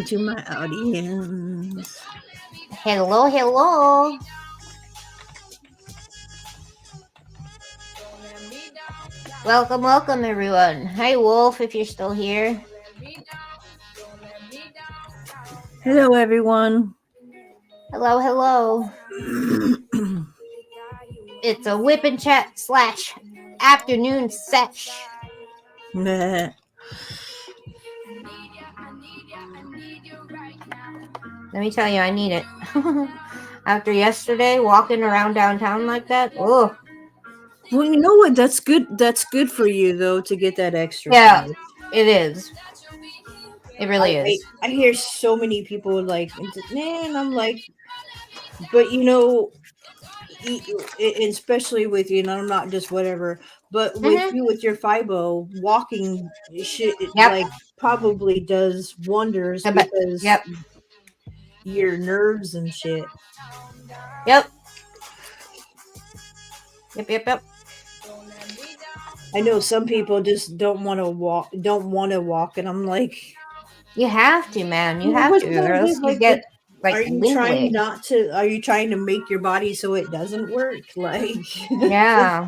to my audience. Hello, hello. Welcome, welcome, everyone. Hi, Wolf, if you're still here. Hello, everyone. Hello, hello. It's a Wip&Chat / afternoon sesh. Nah. Let me tell you, I need it. After yesterday, walking around downtown like that, oh. Well, you know what? That's good. That's good for you, though, to get that exercise. Yeah, it is. It really is. I hear so many people like, man, I'm like, but you know, especially with you, and I'm not just whatever, but with you with your fibo, walking shit like probably does wonders because your nerves and shit. Yep. I know some people just don't want to walk, and I'm like, you have to, man. You have to, or else you get like. Are you trying not to? Are you trying to make your body so it doesn't work? Like, yeah,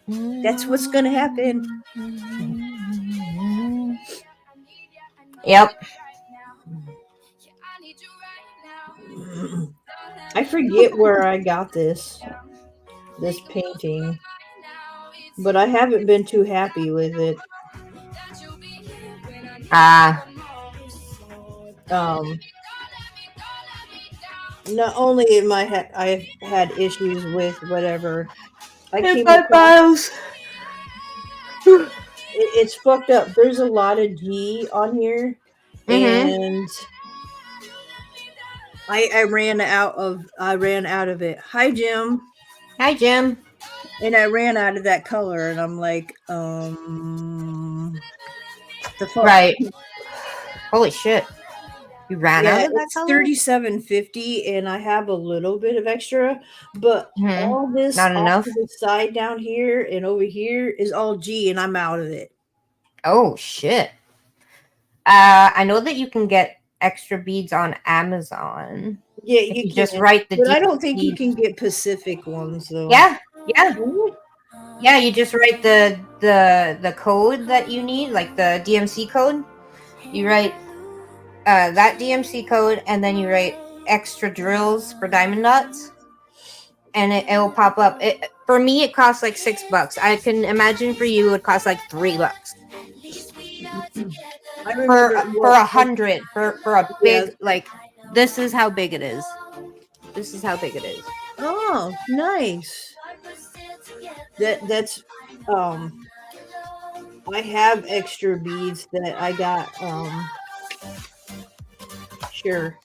that's what's gonna happen. Yep. I forget where I got this painting, but I haven't been too happy with it. Not only am I've had issues with whatever. I came across, it's fucked up. There's a lot of G on here, and I ran out of it. Hi, Jim. Hi, Jim. And I ran out of that color, and I'm like, the fuck? Right. Holy shit. You ran out of that it's color? $37.50, and I have a little bit of extra, but all this not enough. To the side down here and over here is all G, and I'm out of it. Oh shit. I know that you can get extra beads on Amazon. Yeah, you can just write the. But I don't think you can get Pacific ones though. Yeah. Yeah, you just write the code that you need, like the DMC code. You write that DMC code, and then you write extra drills for diamond dots, and it will pop up. For me, it costs like $6. I can imagine for you, it would cost like $3. For 100, for a big like. This is how big it is. This is how big it is. Oh, nice. That's I have extra beads that I got sure.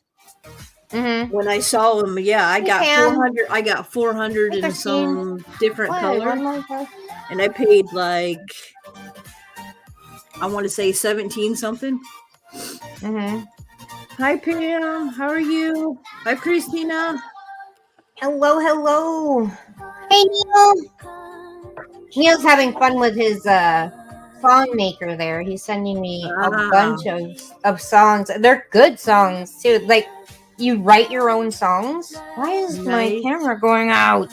When I saw them, yeah, I got 400. I got 400 in some different colors, and I paid like I want to say 17 something. Hi Pam, how are you? Hi Christina. Hello, hello. Hey Neil. Neil's having fun with his song maker there. He's sending me a bunch of songs. They're good songs too. Like, you write your own songs? Why is my camera going out?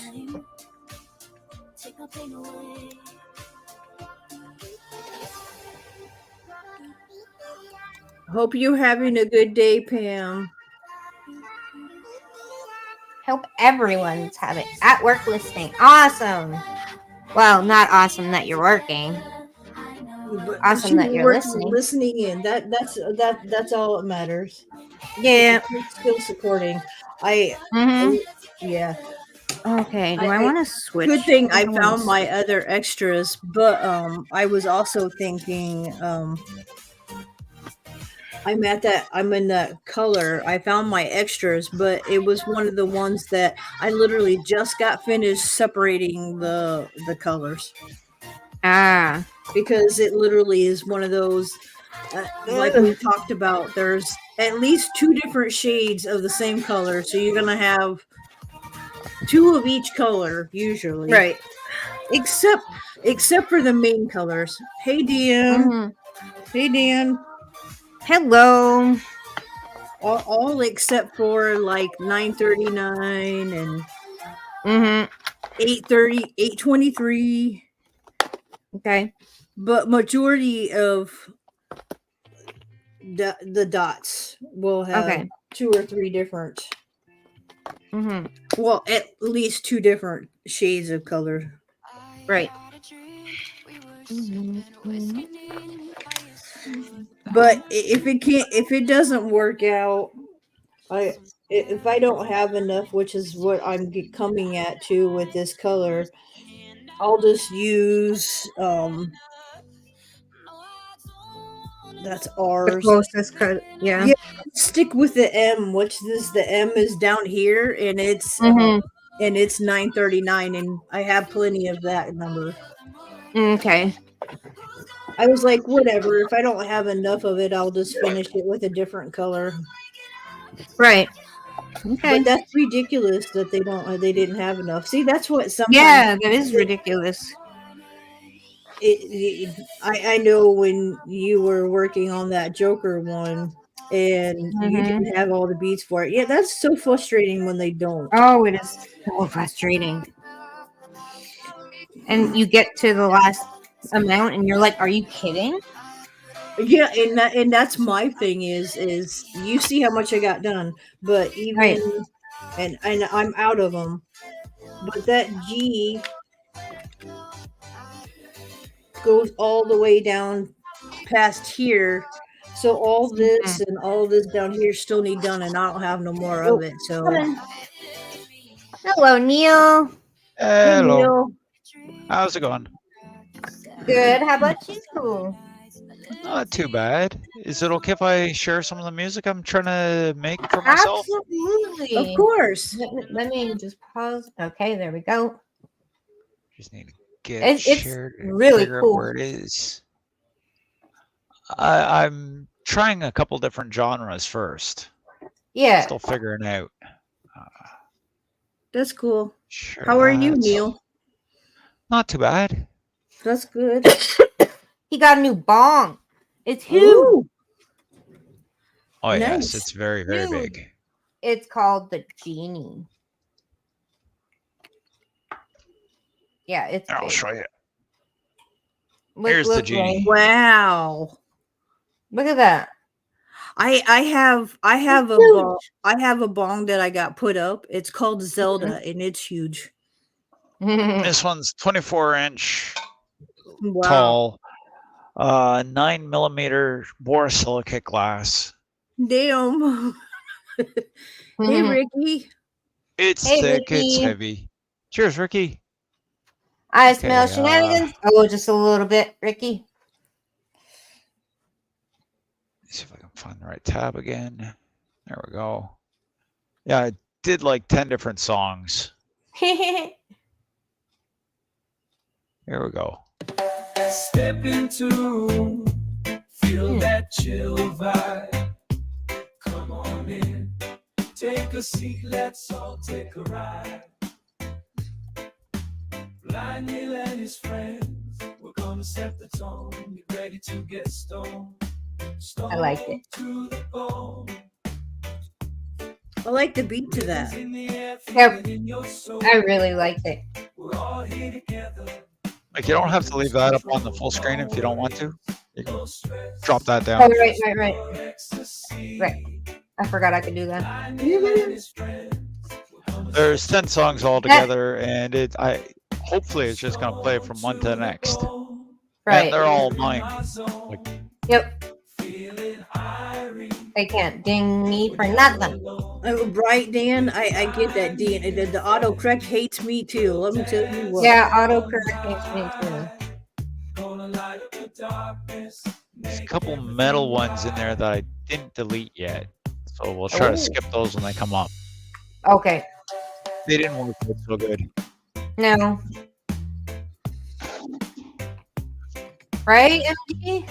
Hope you're having a good day, Pam. Hope everyone's having at work listening. Awesome. Well, not awesome that you're working. But awesome that you're listening in. That's all that matters. Yeah. It's still supporting. Yeah. Okay. Do I want to switch? Good thing I found my other extras, but I was also thinking I'm in that color. I found my extras, but it was one of the ones that I literally just got finished separating the colors. Because it literally is one of those, like we talked about, there's at least 2 different shades of the same color. So you're going to have 2 of each color usually. Right. Except for the main colors. Hey, Dan. Hey, Dan. Hello. All except for like 939 and Mm-hmm. 830, 823. Okay. But majority of the dots will have Okay. 2 or 3 different, Mm-hmm. well, at least 2 different shades of color. Right. But if it doesn't work out, if I don't have enough, which is what I'm coming at too with this color, I'll just use that's The ours. closest cut. Yeah. Yeah, stick with the M, which is the M is down here, Mm-hmm. and it's 939, and I have plenty of that number. Okay. I was like, whatever. If I don't have enough of it, I'll just finish it with a different color. Right. But Okay. that's ridiculous that they didn't have enough. See, that's what sometimes Yeah, that is ridiculous. I know when you were working on that Joker one and you Mm-hmm. didn't have all the beats for it. Yeah, that's so frustrating when they don't. Oh, it is so frustrating. And you get to the last amount, and you're like, "Are you kidding?" Yeah, and that's my thing is you see how much I got done, but Right. even and I'm out of them. But that G goes all the way down past here. So all Mm-hmm. this and all this down here still need done, and I don't have no more of Oh, it. So, coming. Hello, Neil. hey Hello. Neil, How's it going? Good. How about you? Not too bad. Is it okay if I share some of the music I'm trying to make for myself? of Absolutely. course. Let me just pause. Okay, there we go. Just need to get it It's shared and really figure out cool. where it is. I'm trying a couple different genres first. Yeah. Still figuring out. That's cool. Sure, How are you, Neil? Not too bad. That's good. He got a new bong. It's huge. Oh, Oh yes, nice. it's very, very Huge. big. It's called the Genie. Yeah, it's I'll big. show you. Look, Here's the look, Genie. Wow. look at that. I have It's a huge. bong. I have a bong that I got put up. It's called Zelda, and it's huge. This one's 24-inch Wow. tall, 9mm borosilicate glass. Damn. Hey, Ricky. It's Hey, thick, it's Ricky. heavy. Cheers, Ricky. I Okay, smell shenanigans. Oh, just a little bit, Ricky. let's see if I can find the right tab again. There we go. Yeah, I did like 10 different songs. Here we go. Step into, feel that chill vibe. Come on in, take a seat, let's all take a ride. Blind Neil and his friends, we're gonna set the tone. Get ready to get stoned. I like it. To the bone. I like the beat to that. Yep. I really liked it. We're all here together. Like, you don't have to leave that up on the full screen if you don't want to. You can drop that down. Oh, right. Right. I forgot I could do that. There's 10 songs all together, and hopefully it's just gonna play from one to the next. Right. And they're all mine. Like, yep. They can't ding me for nothing. Right, Dan? I get that, Dan. The autocorrect hates me too. Let me tell you what. Yeah, autocorrect hates me too. there's a couple metal ones in there that I didn't delete yet. So we'll try to skip those when they come up. Okay. They didn't work out so good. No. Right, MD?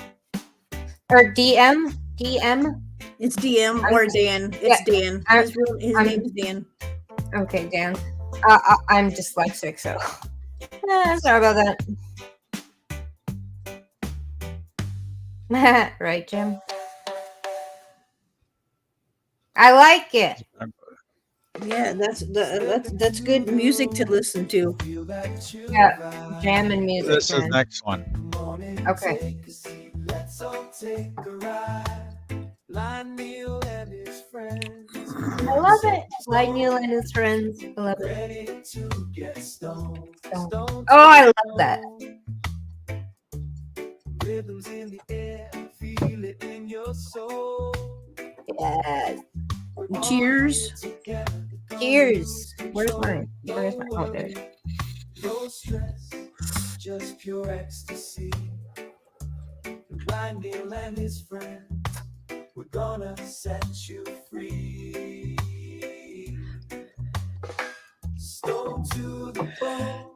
Or DM? DM? It's DM or Dan. It's Dan. His name's Dan. Okay, Dan. I'm dyslexic, so. Sorry about that. Right, Jim? I like it. Yeah, that's good music to listen to. Yeah, jamming music. This is next one. Okay. Let's all take a ride. Line Neil and his friends. I love it. Like Neil and his friends. I love it. Ready to get stoned. Oh, I love that. Rhythms in the air, feel it in your soul. Yes. Cheers. Cheers. Where's mine? Where's mine? Oh, there. No stress, just pure ecstasy. Blind Neil and his friends, we're gonna set you free. Stone to the bone.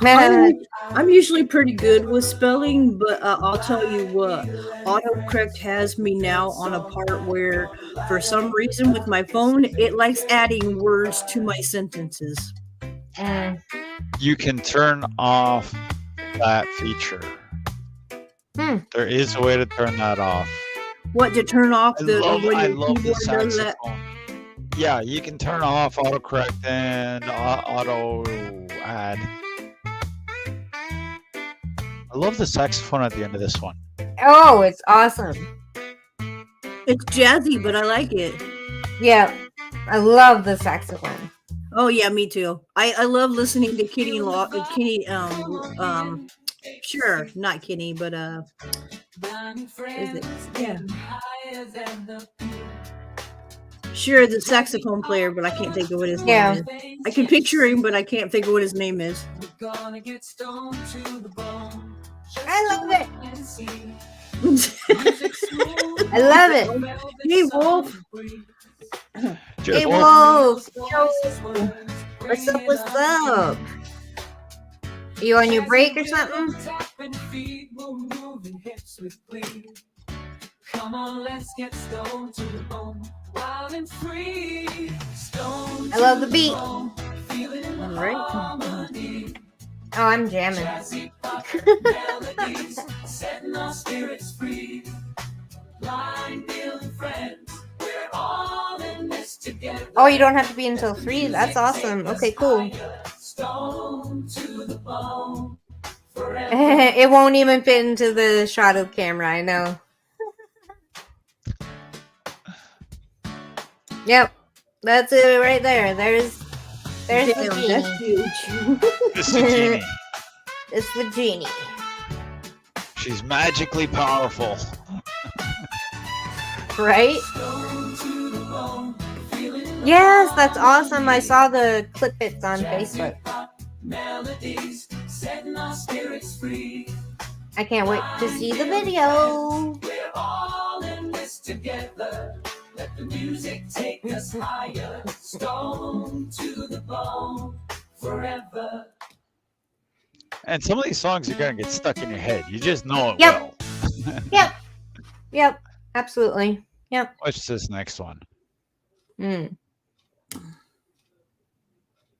I'm usually pretty good with spelling, but I'll tell you what, autocorrect has me now on a part where, for some reason with my phone, it likes adding words to my sentences. You can turn off that feature. There is a way to turn that off. What, to turn off the I love the saxophone. Yeah, you can turn off autocorrect and auto add. I love the saxophone at the end of this one. Oh, it's awesome. It's jazzy, but I like it. Yeah, I love the saxophone. Oh yeah, me too. I love listening to Kenny sure, not Kenny, but is it? Yeah. Sure, the saxophone player, but I can't think of what his name is. I can picture him, but I can't think of what his name is. I love it. I love it. Hey, Wolf. Hey, Wolf. What's up? What's up? You on your break or something? Come on, let's get stoned to the bone, wild and free. Stone. I love the beat. All right. Oh, I'm jamming. Melodies, setting our spirits free. Blind Neil and friends, we're all in this together. Oh, you don't have to be until 3. That's awesome. Okay, cool. Stone to the bone. It won't even fit into the shadow camera, I know. Yep. That's it right there. There's the genie. That's huge. It's the genie. It's the genie. She's magically powerful. Right? Yes, that's awesome. I saw the clip bits on Facebook. Melodies, setting our spirits free. I can't wait to see the video. We're all in this together. Let the music take us higher. Stone to the bone forever. And some of these songs are going to get stuck in your head. You just know it Yep. will. Yep. Absolutely. Yep. What's this next one? Mm.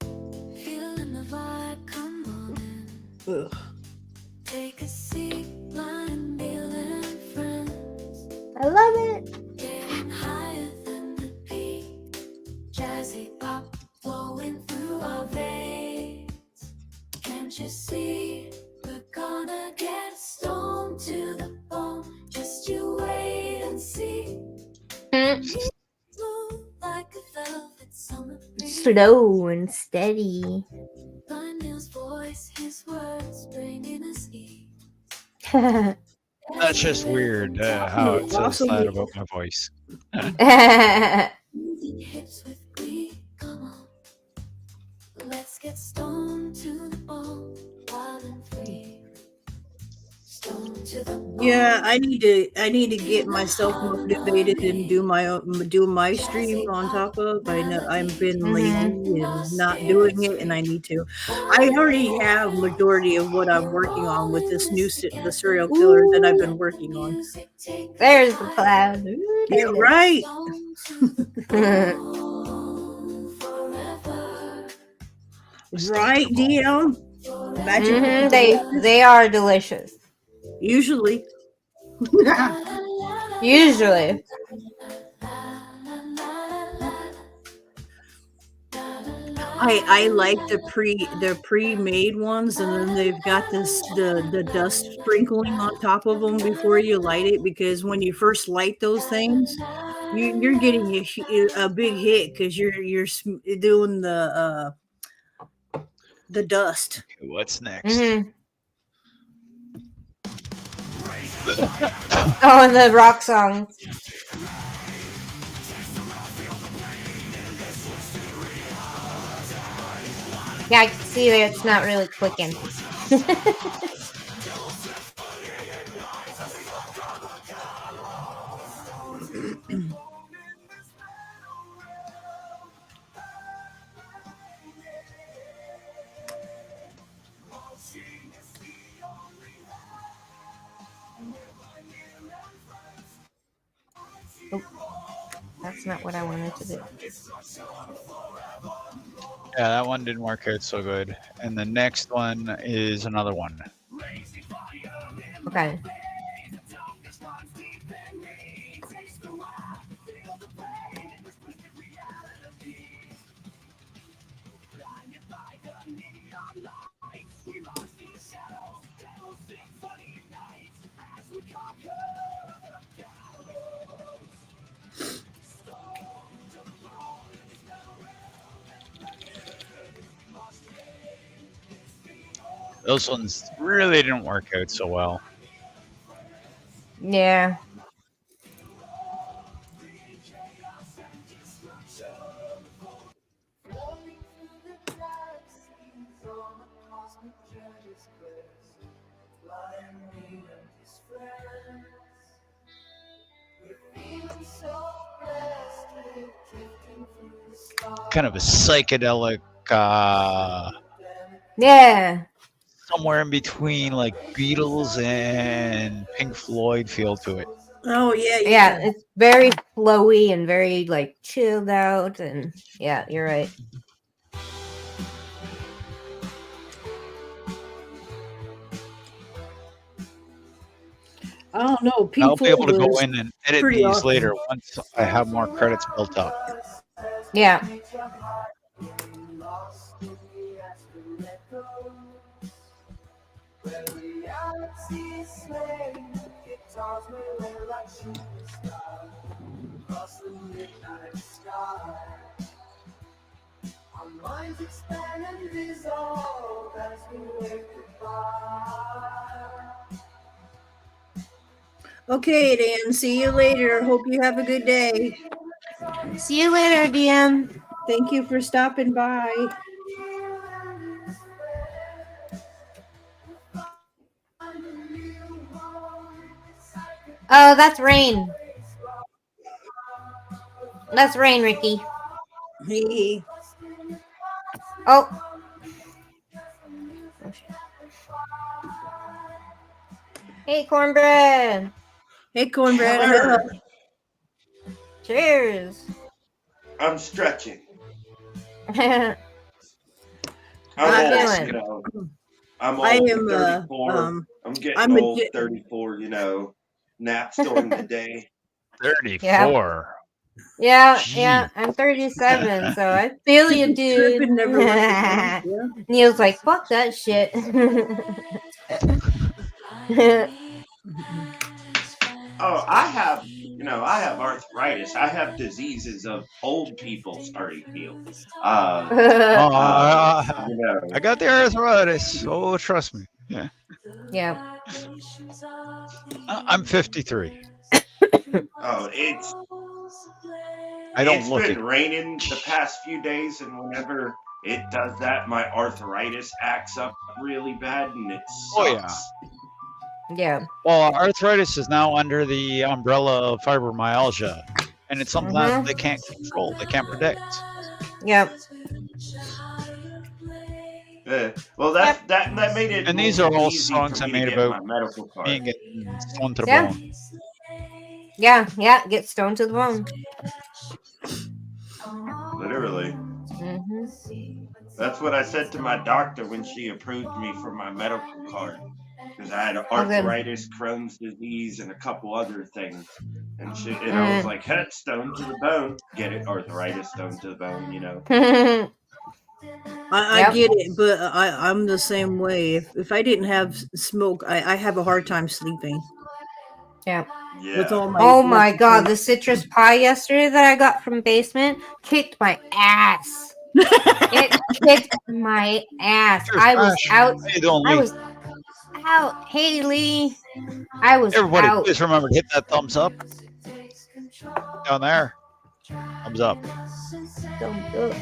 Feeling the vibe, come on in. Ugh. Take a seat, blind Neil and friends. I love it. Getting higher than the beat. Jazzy pop flowing through our veins. Can't you see? We're gonna get stoned to the bone. Just you wait and see. Smooth like a velvet summer breeze. Slow and steady. Blind Neil's voice, his words bringing us ease. That's just weird how it says that about my voice. Moving hips with glee, come on. Let's get stoned to the bone, wild and free. Stoned to the bone. Yeah, I need to get myself motivated and do my stream on top of. I know I've been lazy and not doing it, and I need to. I already have majority of what I'm working on with this new the serial killer that I've been working on. There's the cloud. Yeah, right. Right, DM. They are delicious. Usually. Usually. I like the pre-made ones, and then they've got the dust sprinkling on top of them before you light it, because when you first light those things, you're getting a big hit because doing the dust. Okay, what's next? Mm-hmm. Oh, and the rock song. Yeah, I can see that it's not really clicking. Oh, that's not what I wanted to do. Yeah, that one didn't work out so good. And the next one is another one. Okay. Those ones really didn't work out so well. Yeah. Kind of a psychedelic, Yeah. somewhere in between like Beatles and Pink Floyd feel to it. Oh yeah, Yeah, it's very flowy and very like chilled out, and yeah, you're right. I don't know. I'll Pink be able to Floyd go was in and edit pretty these awesome. later once I have more credits built up. Yeah. Okay, Dan. See you later. Hope you have a good day. See you later, DM. Thank you for stopping by. Oh, that's Rain. That's Rain, Ricky. Hey. Oh. Hey, Cornbread. Hey, Cornbread. Hello. Cheers. I'm stretching. How I'm you old, doing? you know. I'm old. I I'm am 34. I'm getting old. 34. You know, naps during the day. 34. Yeah, Gee. yeah. I'm 37, so I feel you, dude. Tripping never worked again. Yeah. Neil's like, fuck that shit. Oh, I have, you know, I have arthritis. I have diseases of old people starting to heal. I got the arthritis. Oh, trust me. Yeah. Yeah. I'm 53. Oh, It's been raining the past few days, and whenever it does that, my arthritis acts up really bad, and it sucks. Oh yeah. Yeah. Well, arthritis is now under the umbrella of fibromyalgia, and it's something that they can't control, they can't predict. Yep. Well, that made it. And these are all easy songs for I me to made get about my medical card. being getting stoned to the Yeah. bone. Yeah, get stoned to the bone. Literally. That's what I said to my doctor when she approved me for my medical card, because I had arthritis, Crohn's disease, and a couple other things. and shit. And I was like, "Head stone to the bone, get it? Arthritis, stone to the bone, you know." I get it, but I'm the same way. If I didn't have smoke, I have a hard time sleeping. Yeah. With all my oh my god, the citrus pie yesterday that I got from basement kicked my ass. It kicked my ass. Cheers, I was Shesh. out. How you doing, I Lee? was out. Hey Lee. I was Everybody, out. please remember to hit that thumbs up down there. Thumbs up. Thumbs up.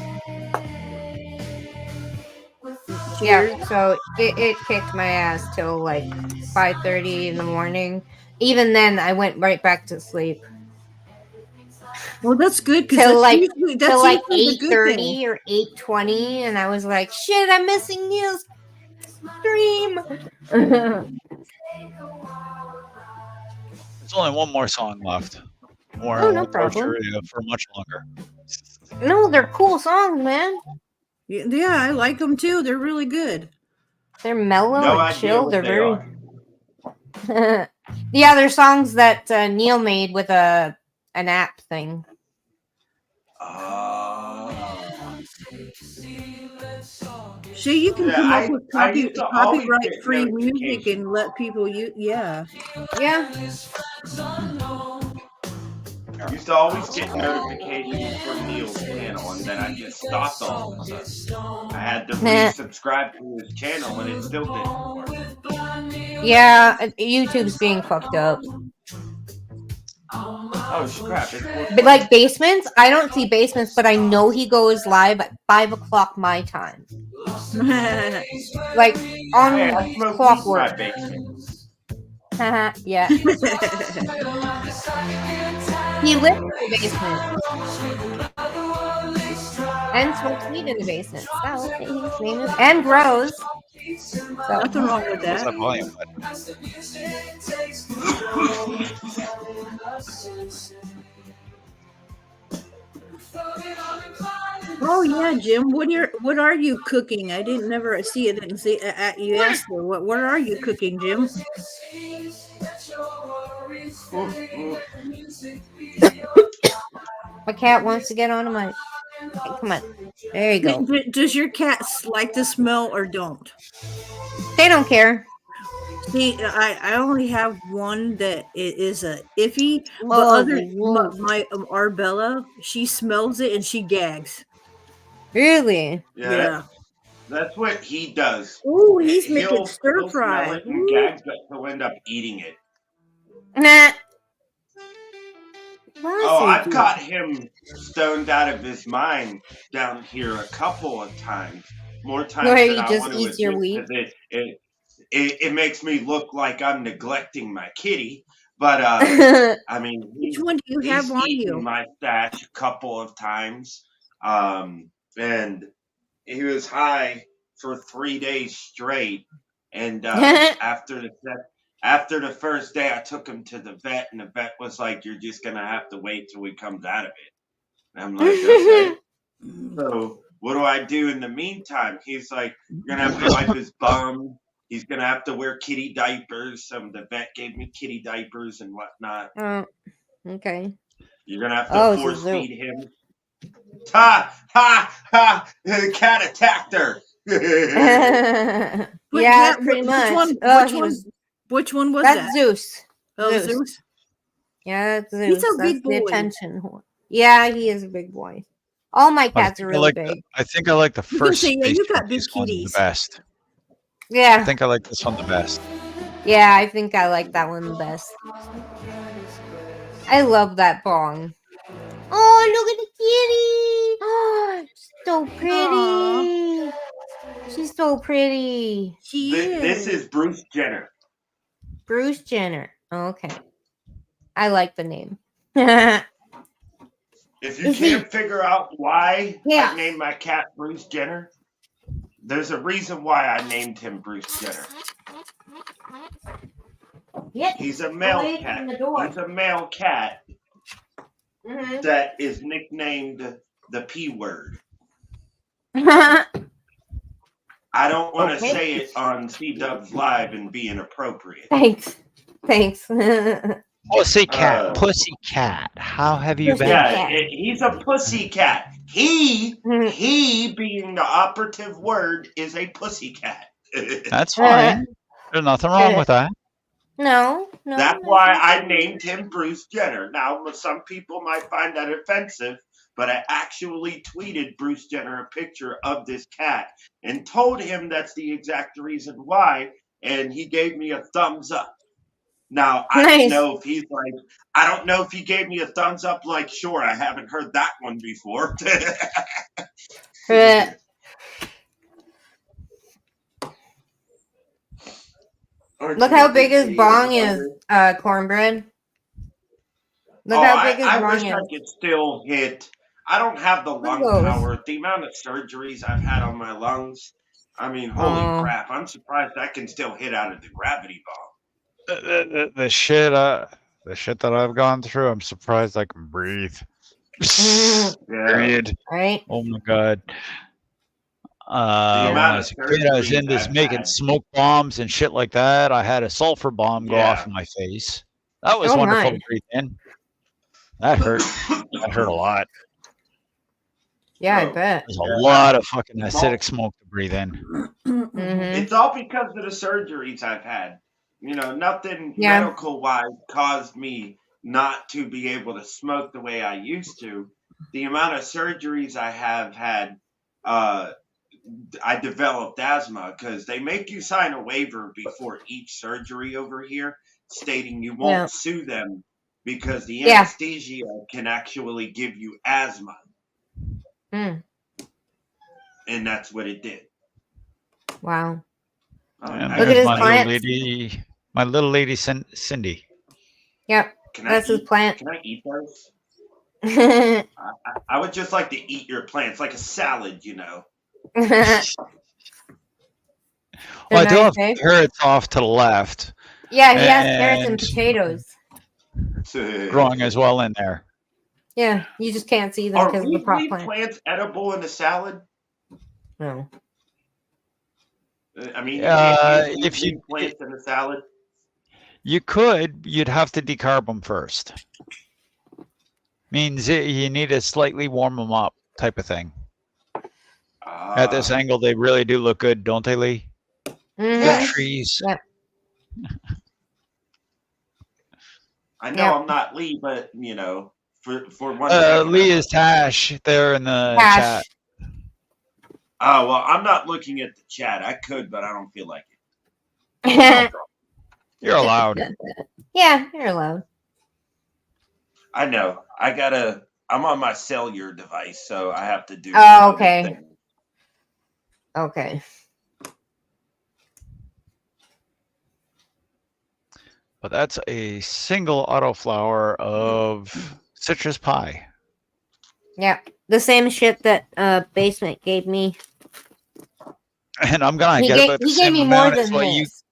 Cheers. Yeah, so it kicked my ass till like 5:30 in the morning. Even then, I went right back to sleep. Well, that's good because Till like that's like usually the good thing. 8:30 or 8:20, and I was like, "Shit, I'm missing Neil's stream." There's only one more song left. Or Oh, no we'll torture problem. you for much longer. No, they're cool songs, man. Yeah, I like them too. They're really good. They're mellow No and idea chill. what They're they very. are. Yeah, they're songs that Neil made with an app thing. See, you can Yeah, come up with I used to always get copyright-free music notifications. and let people use. Yeah. Yeah. I used to always get notifications from Neil's channel, and then I just stopped all of a sudden. I had to resubscribe to his channel, and it still didn't work. Yeah, YouTube's being fucked up. Oh crap! But like Basements, I don't see Basements, but I know he goes live at 5 o'clock my time. Like on Hey, I smoke weed in clockwork. my basement. Yeah. He lives in the basement and smokes weed in the basement. So his name is and grows. So. Nothing wrong with What's that. that volume? Oh yeah, Jim. What are you cooking? I didn't never see it. Didn't see you asked her. What are you cooking, Jim? My cat wants to get onto my. Hey, come on. There you go. Does your cat like the smell or don't? They don't care. See, I only have one that is a iffy, but my Arbella, she smells it and she gags. Really? Yeah. That's what he does. Ooh, he's making stir fry. Smell it and gag, but he'll end up eating it. Nah. Oh, I've got him stoned out of his mind down here a couple of times. More times Where than he I just want to eats your admit, weed? 'cause it makes me look like I'm neglecting my kitty. But I mean, which one do you have on you? My stash a couple of times, and he was high for 3 days straight. And after the first day, I took him to the vet, and the vet was like, "You're just gonna have to wait till he comes out of it." And I'm like, "Okay." So what do I do in the meantime? He's like, "You're gonna have to wipe his bum. He's gonna have to wear kitty diapers. The vet gave me kitty diapers and whatnot." Okay. You're gonna have to force feed him. Ha ha ha! The cat attacked her. Yeah, pretty much. Which one was that's that? Zeus. Oh, Zeus. Yeah, that's Zeus. He's a that's big boy. The attention whore. Yeah, he is a big boy. All my cats are really big. I think I like the first. You got big one kitties. the best. Yeah. I think I like this one the best. Yeah, I think I like that one the best. I love that bong. Oh, look at the kitty! Oh, so pretty. Aww. She's so pretty. This is Bruce Jenner. Bruce Jenner. Okay. I like the name. If you can't figure out why I named my cat Bruce Jenner, there's a reason why I named him Bruce Jenner. He's a male cat. He's a male cat that is nicknamed the P word. I don't want to say it on C-Dubs Live and be inappropriate. Thanks. Pussycat. Pussycat. How have you been? Yeah, he's a pussycat. He being the operative word is a pussycat. That's fine. There's nothing wrong with that. No. That's why I named him Bruce Jenner. Now, some people might find that offensive, but I actually tweeted Bruce Jenner a picture of this cat and told him that's the exact reason why, and he gave me a thumbs up. Now, I don't know if he's like, I don't know if he gave me a thumbs up like, sure, I haven't heard that one before. Look how big his bong is, Cornbread. Look how big his bong is. I wish I could still hit. I don't have the lung power. The amount of surgeries I've had on my lungs. I mean, holy crap. I'm surprised I can still hit out of the gravity bong. The shit that I've gone through, I'm surprised I can breathe. Period. Right. Oh my god. When I was a kid, I was into making smoke bombs and shit like that. I had a sulfur bomb go off in my face. That was wonderful to breathe in. That hurt. That hurt a lot. Yeah, I bet. There's a lot of fucking acidic smoke to breathe in. It's all because of the surgeries I've had. You know, nothing medical-wise caused me not to be able to smoke the way I used to. The amount of surgeries I have had, I developed asthma because they make you sign a waiver before each surgery over here stating you won't sue them because the anesthesia can actually give you asthma. And that's what it did. Wow. And look at his plant. My little lady Cindy. Yep. That's his plant. Can I eat those? I would just like to eat your plants like a salad, you know. Well, I do have carrots off to the left. Yeah, he has carrots and potatoes. Growing as well in there. Yeah, you just can't see them because of the prop plant. Are plants edible in a salad? No. I mean, if you plants in a salad, you could. You'd have to decarb them first. Means you need to slightly warm them up, type of thing. At this angle, they really do look good, don't they, Lee? Good trees. Yep. I know I'm not Lee, but you know, for one. Lee is Tash there in the chat. Oh well, I'm not looking at the chat. I could, but I don't feel like it. You're allowed. Yeah, you're allowed. I know. I'm on my cellular device, so I have to do. Oh, okay. Okay. But that's a single autoflower of citrus pie. Yep. The same shit that Basement gave me. And I'm going to get about the same amount as what this.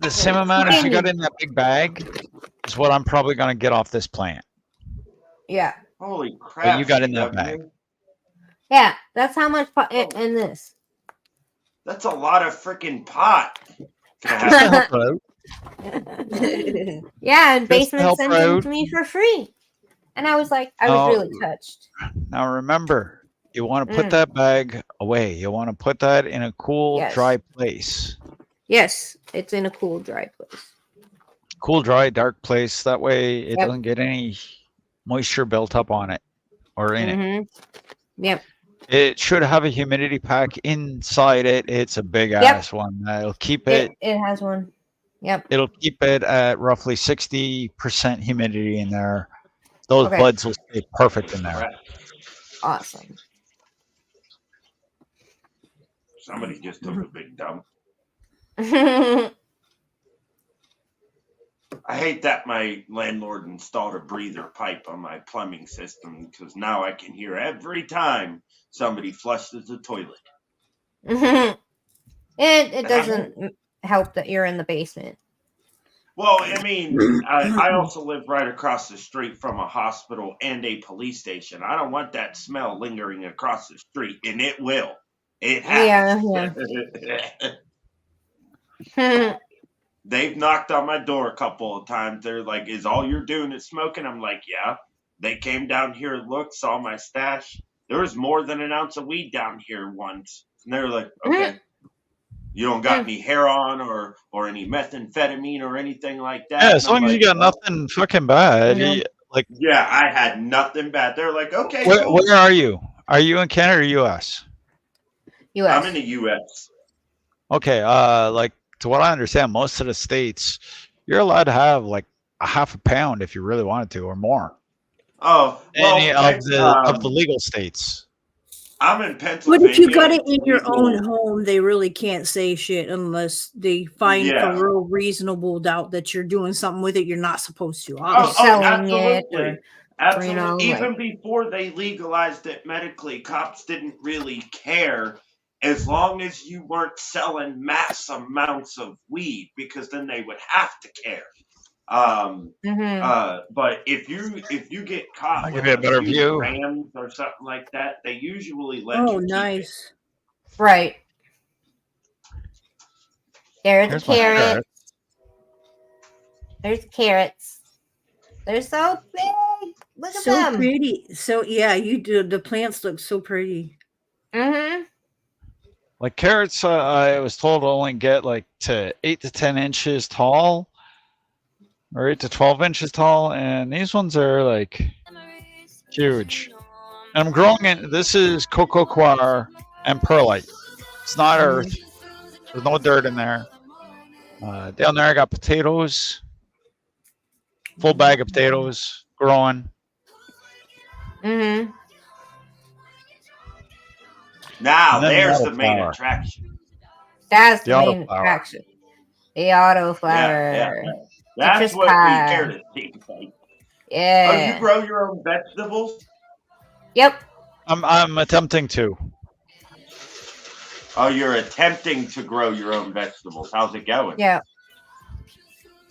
The same amount as you got in that big bag is what I'm probably going to get off this plant. Yeah. Holy crap. What you got in that bag. Yeah, that's how much in this. That's a lot of freaking pot. Yeah, and Basement sent it to me for free. And I was like, I was really touched. Now remember, you want to put that bag away. You want to put that in a cool, dry place. Yes, it's in a cool, dry place. Cool, dry, dark place. That way it doesn't get any moisture built up on it or in it. Yep. It should have a humidity pack inside it. It's a big ass one. It'll keep it. It has one. Yep. It'll keep it at roughly 60% humidity in there. Those buds will stay perfect in there. Awesome. Somebody just took a big dump. I hate that my landlord installed a breather pipe on my plumbing system because now I can hear every time somebody flushes the toilet. It doesn't help that you're in the basement. Well, I mean, I also live right across the street from a hospital and a police station. I don't want that smell lingering across the street, and it will. It has. Yeah. they've knocked on my door a couple of times. They're like, "Is all you're doing is smoking?" I'm like, "Yeah." They came down here, looked, saw my stash. There was more than an ounce of weed down here once, and they were like, "Okay, you don't got any heroin or any methamphetamine or anything like that." Yeah, And as I'm long as you like, got nothing fucking bad. Like, yeah, I had nothing bad. They're like, "Okay, cool." where are you? Are you in Canada or U.S.? I'm in the U.S. Okay, like to what I understand, most of the states you're allowed to have like a half a pound if you really wanted to, or more. Oh, well, Any of the legal states. I'm in But Pennsylvania. if you got it in your legal. own home, they really can't say shit unless they find for real reasonable doubt that you're doing something with it you're not supposed to. Absolutely. Absolutely. Even before they legalized it medically, cops didn't really care as long as you weren't selling mass amounts of weed, because then they would have to care. But if you get caught I'll with give you a better few view. grams or something like that, they usually let you keep nice. it. Right. There's Here's the carrot. There's carrots. They're so big. Look at them. So pretty. So yeah, you do. The plants look so pretty. Like carrots, I was told to only get like to 8 to 10 inches tall, or 8 to 12 inches tall, and these ones are like huge. And I'm growing it. This is cocoa coir and perlite. It's not earth. There's no dirt in there. Down there, I got potatoes. Full bag of potatoes growing. Now there's the main attraction. That's the main attraction. The autoflower. Yeah. That's what we care to see. Yeah. Oh, you grow your own vegetables? Yep. I'm attempting to. Oh, you're attempting to grow your own vegetables. How's it going? Yeah.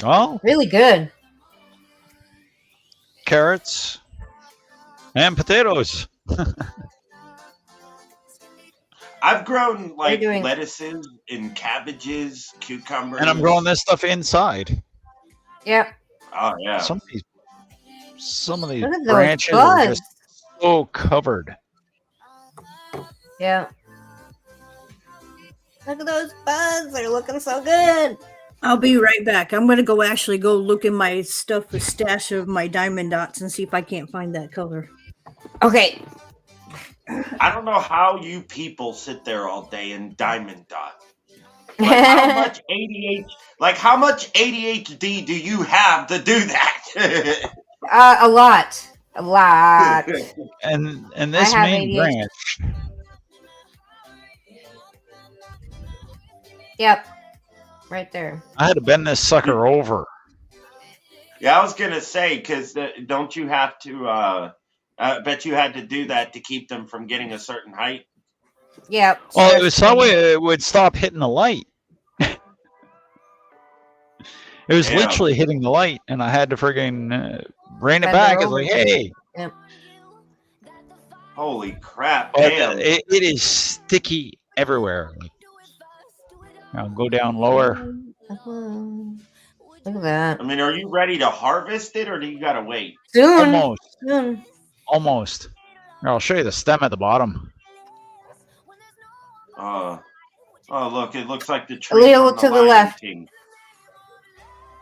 Oh, really good. Carrots and potatoes. I've grown like lettuces and cabbages, cucumbers. And I'm growing this stuff inside. Yep. Oh yeah. Some of these branches are just so covered. Yeah. Look at those buds. They're looking so good. I'll be right back. I'm gonna go look in my stuff, a stash of my diamond dots, and see if I can't find that color. Okay. I don't know how you people sit there all day and diamond dot. Like how much ADHD do you have to do that? A lot. And this main branch. Yep. Right there. I had to bend this sucker over. Yeah, I was gonna say, because don't you have to? I bet you had to do that to keep them from getting a certain height. Yep. Well, it was so it would stop hitting the light. It was literally hitting the light, and I had to friggin' rein it back. It's like, hey. Yep. Holy crap! Damn. It is sticky everywhere. Like, I'll go down lower. Look at that. I mean, are you ready to harvest it, or do you gotta wait? Soon. Almost. Here, I'll show you the stem at the bottom. Oh, look! It looks like the tree. A little to the left. King.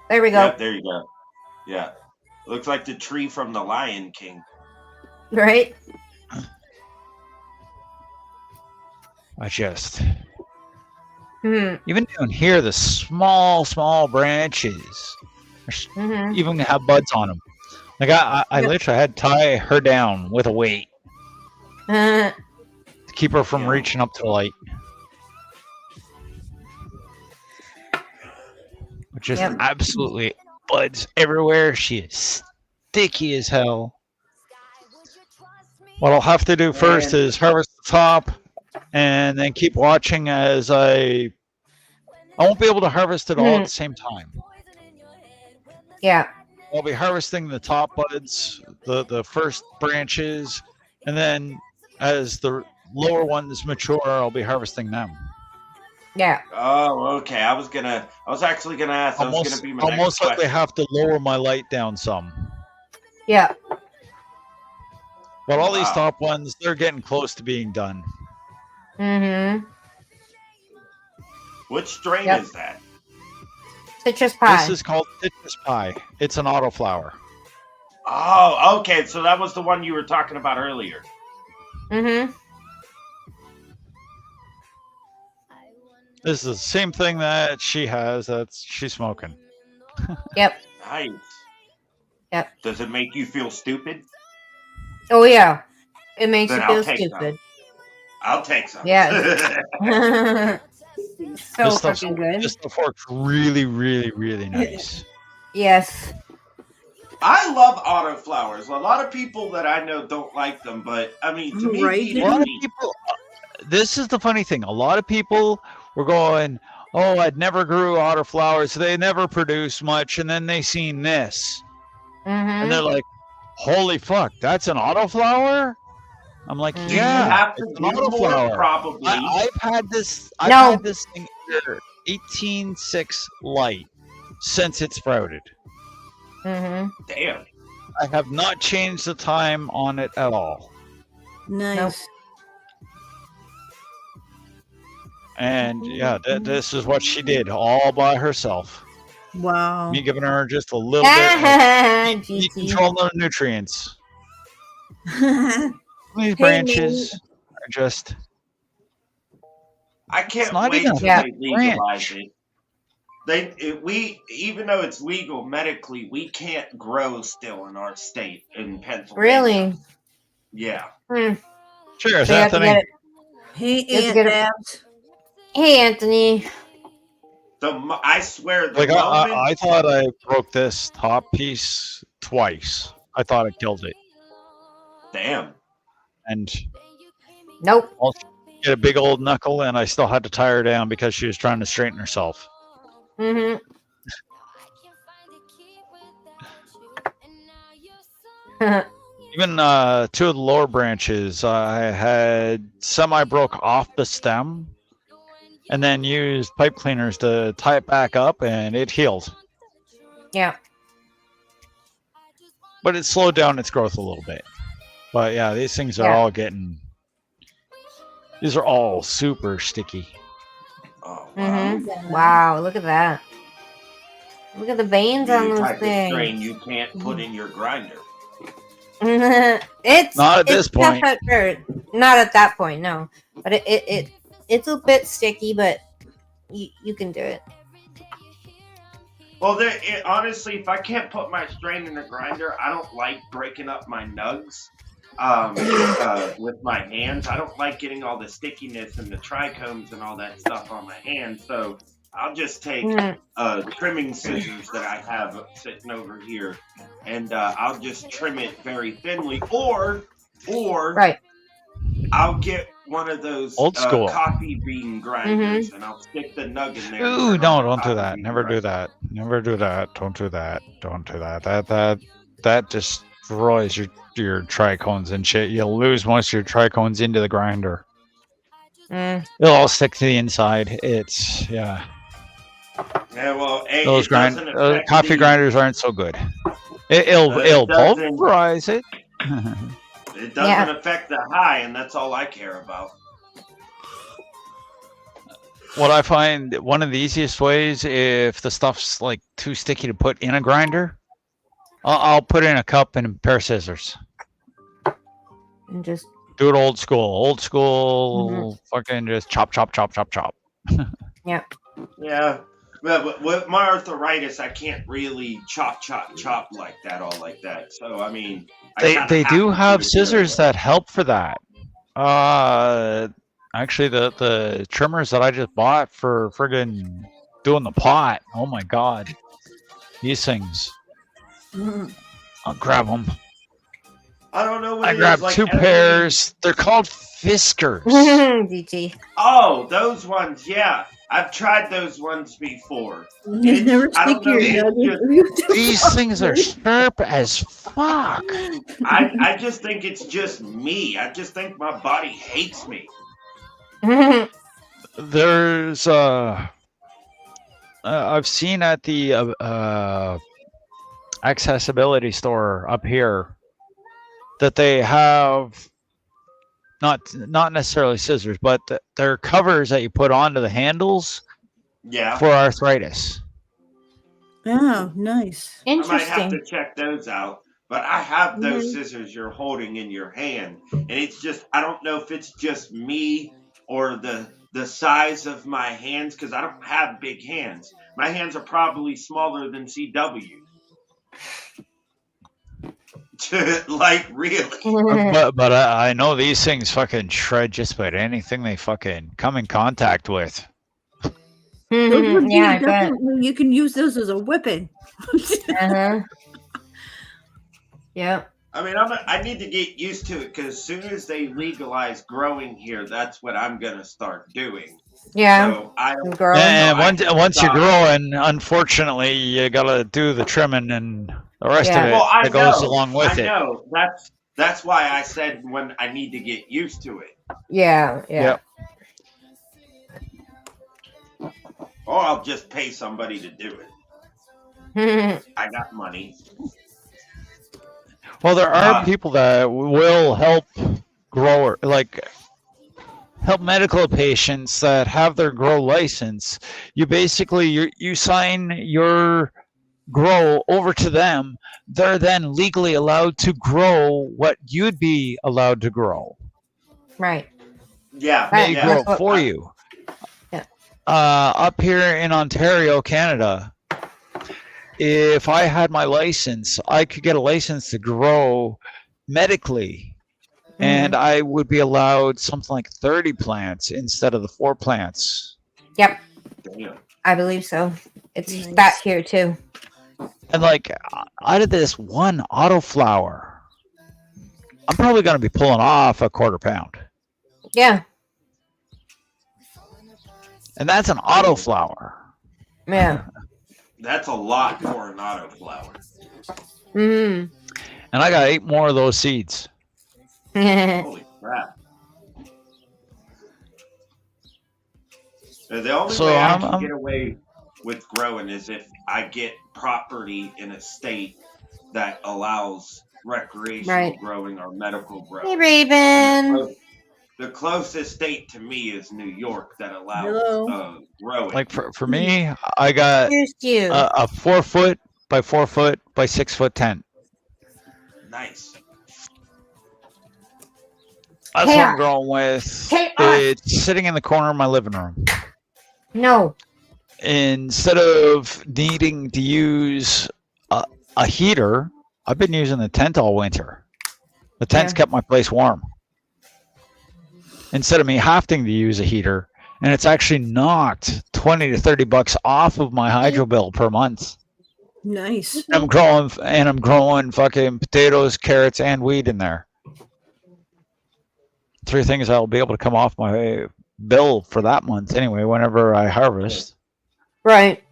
There we go. Yep, there you go. Yeah, looks like the tree from the Lion King. Right. I just. Even down here, the small branches even have buds on them. Like I literally had to tie her down with a weight to keep her from reaching up to the light. Just absolutely buds everywhere. She is sticky as hell. What I'll have to do first is harvest the top, and then keep watching as I won't be able to harvest it all at the same time. Yeah. I'll be harvesting the top buds, the first branches, and then as the lower ones mature, I'll be harvesting them. Yeah. Oh, okay. I was actually gonna ask. That was gonna be my I'll next most likely question. have to lower my light down some. Yeah. But all these top ones, they're getting close to being done. Mm-hmm. Which strain is that? Citrus pie. This is called citrus pie. It's an autoflower. Oh, okay. So that was the one you were talking about earlier. Mm-hmm. This is the same thing that she has that she's smoking. Yep. Nice. Yep. Does it make you feel stupid? Oh yeah. It makes Then you feel I'll take stupid. some. I'll take some. Yes. So fucking good. This stuff works really, really, really nice. Yes. I love autoflowers. A lot of people that I know don't like them, but I mean, to me, a lot of people. This is the funny thing. A lot of people were going, "Oh, I'd never grew autoflowers. They never produce much," and then they seen this, and they're like, "Holy fuck, that's an autoflower!" I'm like, Do you "Yeah, have to it's an do more? autoflower." Probably. I've had this. I've had this thing here, 18.6 light, since it sprouted. Mm-hmm. Damn. I have not changed the time on it at all. Nice. And yeah, this is what she did all by herself. Wow. Me giving her just a little bit. You control the nutrients. These branches are just. I can't not wait even till a they legalize it. We even though it's legal medically, we can't grow still in our state in Pennsylvania. Really? Yeah. Cheers, So you have to Anthony. get it. Hey, You have to get it. Aunt. Hey, Anthony. I swear, the Like moment I thought I broke this top piece twice. I thought I killed it. Damn. And Nope. I'll get a big old knuckle, and I still had to tie her down because she was trying to straighten herself. Mm-hmm. Even two of the lower branches, I had semi broke off the stem, and then used pipe cleaners to tie it back up, and it healed. Yeah. But it slowed down its growth a little bit. But yeah, these things are all getting. These are all super sticky. Oh, Mm-hmm. Wow, look at that. Look at the veins on New those type of strain things. you can't put in your grinder. It's Not at this it's tough point. at first. Not at that point, no. But it's a bit sticky, but you can do it. Well, honestly, if I can't put my strain in a grinder, I don't like breaking up my nugs with my hands. I don't like getting all the stickiness and the trichomes and all that stuff on my hands. So I'll just take trimming scissors that I have sitting over here, and I'll just trim it very thinly, or Right. I'll get one of those Old school. coffee bean grinders, and I'll stick the nug in there. Ooh, no, don't do that. Never do that. Never do that. Don't do that. Don't do that. That destroys your trichomes and shit. You'll lose most of your trichomes into the grinder. It'll all stick to the inside. It's yeah. Yeah, well, Those coffee grinders aren't so good. It'll pulverize it. It doesn't affect the high, and that's all I care about. What I find one of the easiest ways, if the stuff's like too sticky to put in a grinder, I'll put it in a cup and a pair of scissors. And just do it old school. Old school, fucking just chop, chop, chop, chop, chop. Yeah. Yeah. But with my arthritis, I can't really chop like that, all like that. So, I mean... They do have scissors that help for that. Actually, the trimmers that I just bought for friggin' doing the pot, oh my god. These things. I'll grab them. I don't know what I grabbed like 2 pairs. They're called Fiskers. DT. Oh, those ones, yeah. I've tried those ones before. You never stick your These things are sharp as fuck. I just think it's just me. I just think my body hates me. there's I've seen at the accessibility store up here that they have not necessarily scissors, but they're covers that you put onto the handles for arthritis. Oh, nice. Interesting. I might have to check those out. But I have those scissors you're holding in your hand, and it's just I don't know if it's just me or the size of my hands, because I don't have big hands. My hands are probably smaller than CW. Like, really? But I know these things fucking shred just about anything they fucking come in contact with. Yeah, I bet. You can use those as a whipping. Yep. I mean, I need to get used to it, because as soon as they legalize growing here, that's what I'm gonna start doing. Yeah. So I don't. And once you're growing, unfortunately, you gotta do the trimming and the rest of it that goes along with it. I know. That's why I said when I need to get used to it. Yeah. Yep. Or I'll just pay somebody to do it. I got money. Well, there are people that will help grower, like help medical patients that have their grow license. You basically you sign your grow over to them. They're then legally allowed to grow what you'd be allowed to grow. Right. Yeah. They grow it for you. Yeah. Up here in Ontario, Canada, if I had my license, I could get a license to grow medically, and I would be allowed something like 30 plants instead of the 4 plants. Yep. Damn. I believe so. It's that here too. And like out of this one autoflower, I'm probably going to be pulling off a 1/4 pound. Yeah. And that's an autoflower. Yeah. That's a lot for an autoflower. Mm-hmm. And I got 8 more of those seeds. Holy crap. The only way I can get away with growing is if I get property in a state that allows recreational growing or medical growing. Hey, Raven. The closest state to me is New York that allows growing. Like for me, I got a 4 foot by 4 foot by 6 foot tent. Nice. That's what I'm growing with. It's sitting in the corner of my living room. No. Instead of needing to use a heater, I've been using the tent all winter. The tent's kept my place warm. Instead of me having to use a heater, and it's actually knocked $20 to $30 off of my hydro bill per month. Nice. I'm growing fucking potatoes, carrots, and wheat in there. 3 things I'll be able to come off my bill for that month anyway, whenever I harvest. Right.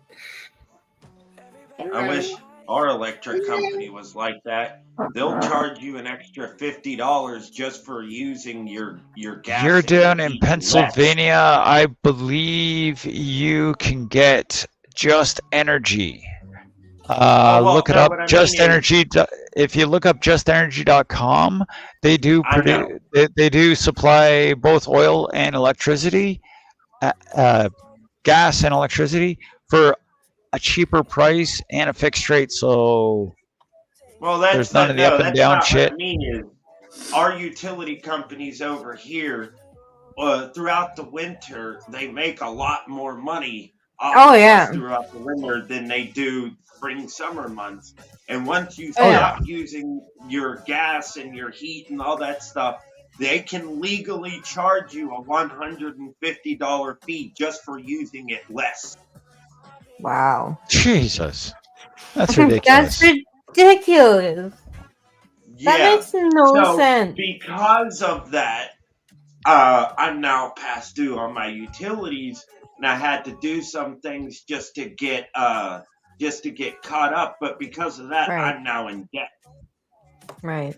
I wish our electric company was like that. They'll charge you an extra $50 just for using your gas. You're down in Pennsylvania. I believe you can get Just Energy. Look it up. Just Energy. If you look up justenergy.com, they do produce. They do supply both oil and electricity, gas and electricity for a cheaper price and a fixed rate. So there's none of the up and down shit. What I mean is, our utility companies over here, throughout the winter, they make a lot more money. Throughout the winter than they do spring, summer months. And once you stop using your gas and your heat and all that stuff, they can legally charge you a $150 fee just for using it less. Wow. Jesus. That's ridiculous. That's ridiculous. Yeah. That makes no sense. Because of that, I'm now past due on my utilities, and I had to do some things just to get caught up. But because of that, I'm now in debt. Right.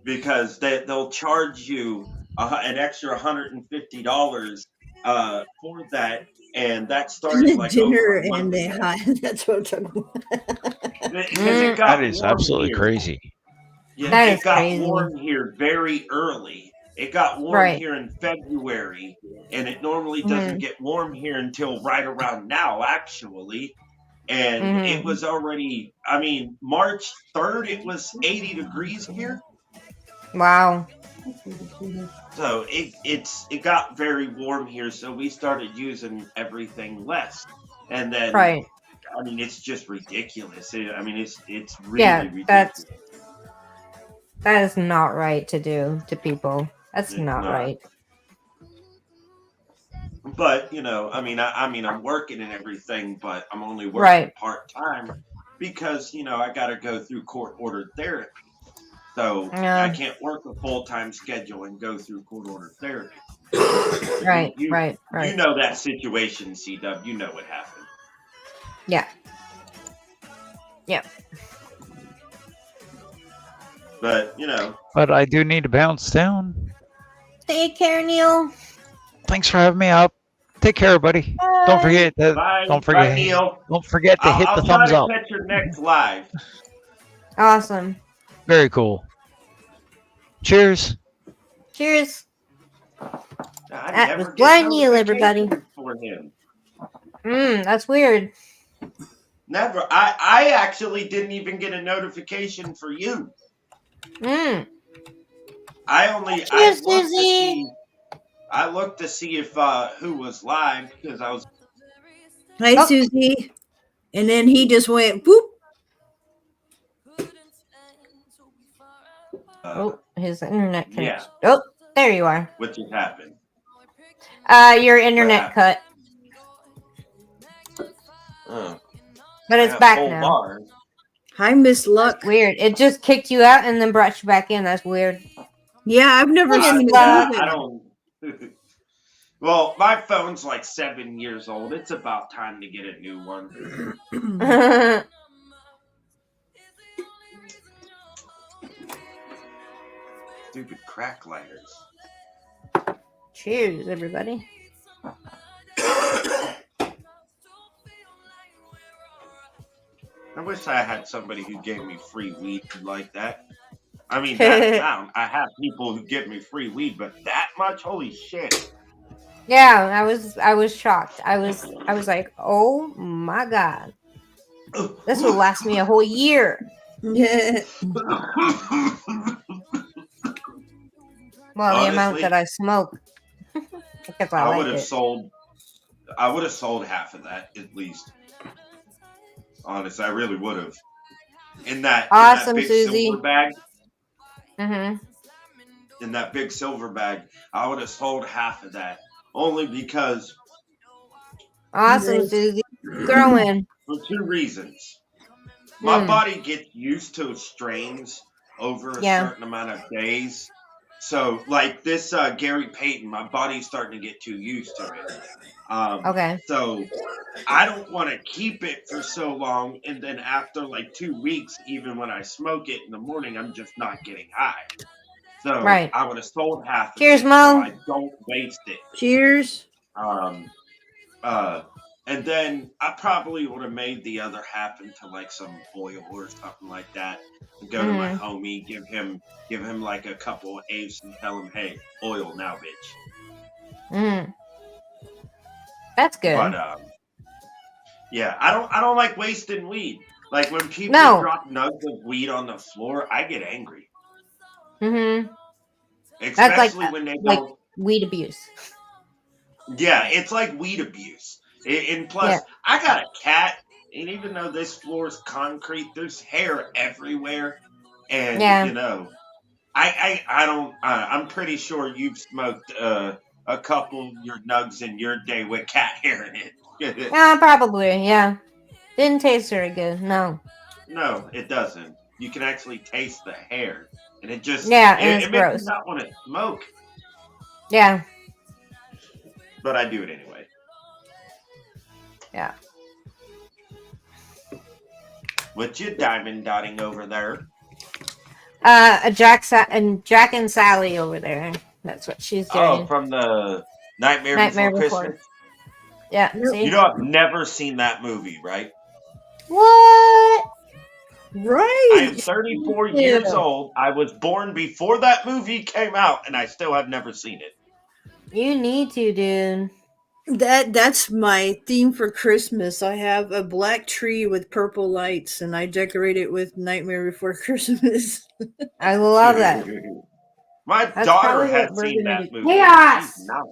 Because they'll charge you an extra $150 for that, and that started like dinner over a month and the ago. hot. That's what I'm talking about. Because it got That is warm absolutely here. crazy. Yeah, That it is got crazy. warm here very early. It got warm Right. here in February, and it normally Mhm. doesn't get warm here until right around now, actually. And it Mhm. was already, I mean, March 3rd, it was 80 degrees here. Wow. So it got very warm here, so we started using everything less. And then, Right. I mean, it's just ridiculous. I mean, it's Yeah, really ridiculous. that is not right to do to people. That's It's not not. right. But I mean, I'm working and everything, but I'm only working Right. part time because I got to go through court ordered therapy. So I Yeah. can't work a full time schedule and go through court ordered therapy. Right. You Right. Right. know that situation, C-Dub. You know what happened. Yeah. Yeah. But But I do need to bounce down. Take care, Neil. Thanks for having me up. Take care, buddy. Don't forget to bye, don't forget bye, Neil. don't forget to hit I'll the try thumbs to up. catch your next live. Awesome. Very cool. Cheers. Cheers. I That never was get Blind Neil, everybody. notifications for him. That's weird. Never. I actually didn't even get a notification for you. Mm. I Cheers, looked to Susie. see. I looked to see if who was live because I was. Hi, Oh. Susie. And then he just went boop. Oh, his internet connection. Yeah. Oh, there you are. What just happened? Your internet cut. Oh, But it's back now. Hi, Miss Luck. Weird. It just kicked you out and then brought you back in. That's weird. Yeah, I've never Miss seen it. Luck. I don't. Well, my phone's like 7 years old. It's about time to get a new one. Stupid crack lighters. Cheers, everybody. I wish I had somebody who gave me free weed like that. I mean, that amount. I have people who give me free weed, but that much? Holy shit. Yeah, I was shocked. I was like, oh my god. This will last me a whole year. Yeah. Well, Honestly, the amount that I smoke. Because I like would have it. sold half of that at least. Honestly, I really would have. In that big Susie. silver bag. Mm-hmm. In that big silver bag, I would have sold half of that. Only because Awesome, Nice. Susie. Throw in. for two reasons. My body gets used to strains over a certain amount of days. So, like this Gary Payton, my body's starting to get too used to it. Okay. So, I don't want to keep it for so long, and then after like 2 weeks, even when I smoke it in the morning, I'm just not getting high. So, Right. I would have sold half of Cheers, it Mo. so I don't waste it. Cheers. And then I probably would have made the other half into like some oil or something like that. And go to my homie, give him like a couple of apes and tell him, hey, oil now, bitch. Mm. That's good. But yeah, I don't like wasting weed. Like when people drop nugs of weed on the floor, I get angry. Mm-hmm. Especially when they don't weed abuse. Yeah, it's like weed abuse. And plus, I got a cat, and even though this floor is concrete, there's hair everywhere. And I don't. I'm pretty sure you've smoked a couple of your nugs in your day with cat hair in it. Yeah, probably. Yeah, didn't taste very good. No. No, it doesn't. You can actually taste the hair, and it just and it it's makes gross. me not want to smoke. Yeah. But I do it anyway. Yeah. What you diamond dotting over there? Jack and Sally over there. That's what she's doing. Oh, from the Nightmare Before Christmas. Yeah. See? You know, I've never seen that movie, right? What? Right. I am 34 years old. I was born before that movie came out, and I still have never seen it. You need to, dude. That's my theme for Christmas. I have a black tree with purple lights, and I decorate it with Nightmare Before Christmas. I love that. My That's daughter probably has what we're seen gonna that do. movie. Chaos! She's 9.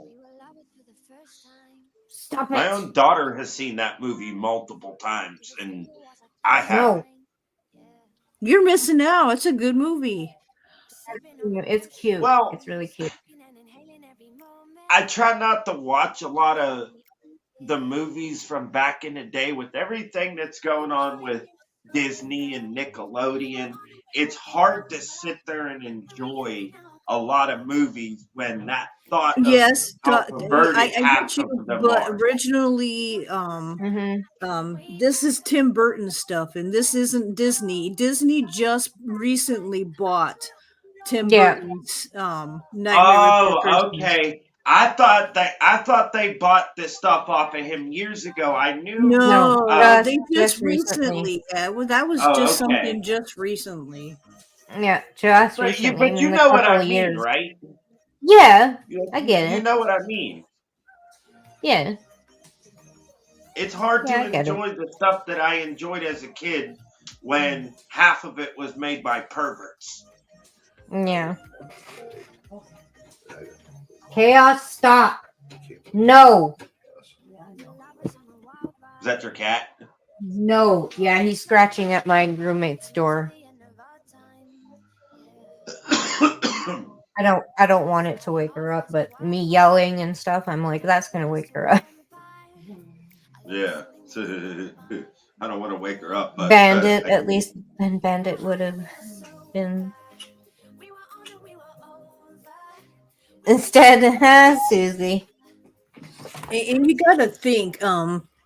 Stop it. My own daughter has seen that movie multiple times, and I haven't. You're missing out. It's a good movie. It's cute. Well, it's really cute. I try not to watch a lot of the movies from back in the day with everything that's going on with Disney and Nickelodeon. It's hard to sit there and enjoy a lot of movies when that thought of Yes, how perverted I half get you, of them but are. originally, this is Tim Burton stuff, and this isn't Disney. Disney just recently bought Tim Burton's Nightmare Before Christmas. Okay. I thought they bought this stuff off of him years ago. I knew. No, they just recently. Yeah, well, that was just okay. something just recently. Yeah, just But recently. But you know what I mean, right? Yeah, I get it. You know what I mean. Yeah. It's hard to enjoy the stuff that I enjoyed as a kid when half of it was made by perverts. Yeah. Chaos, stop. No. Is that your cat? No. Yeah, he's scratching at my roommate's door. I don't want it to wake her up, but me yelling and stuff, I'm like, that's gonna wake her up. Yeah. I don't want to wake her up, but Bandit, at least then Bandit would have been instead, Susie. And you gotta think,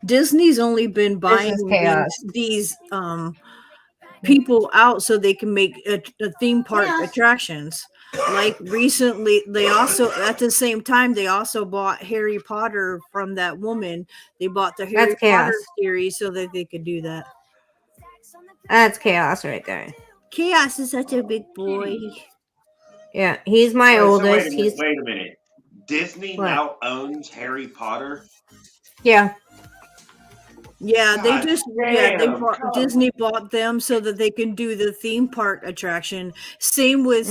Disney's only been buying these people out so they can make a theme park attractions. Like recently, they also at the same time they also bought Harry Potter from that woman. They bought the Harry Potter series so that they could do that. That's chaos right there. Chaos is such a big boy. Yeah, he's my oldest. Wait a minute. Disney now owns Harry Potter? Yeah. Yeah, Disney bought them so that they can do the theme park attraction. Same with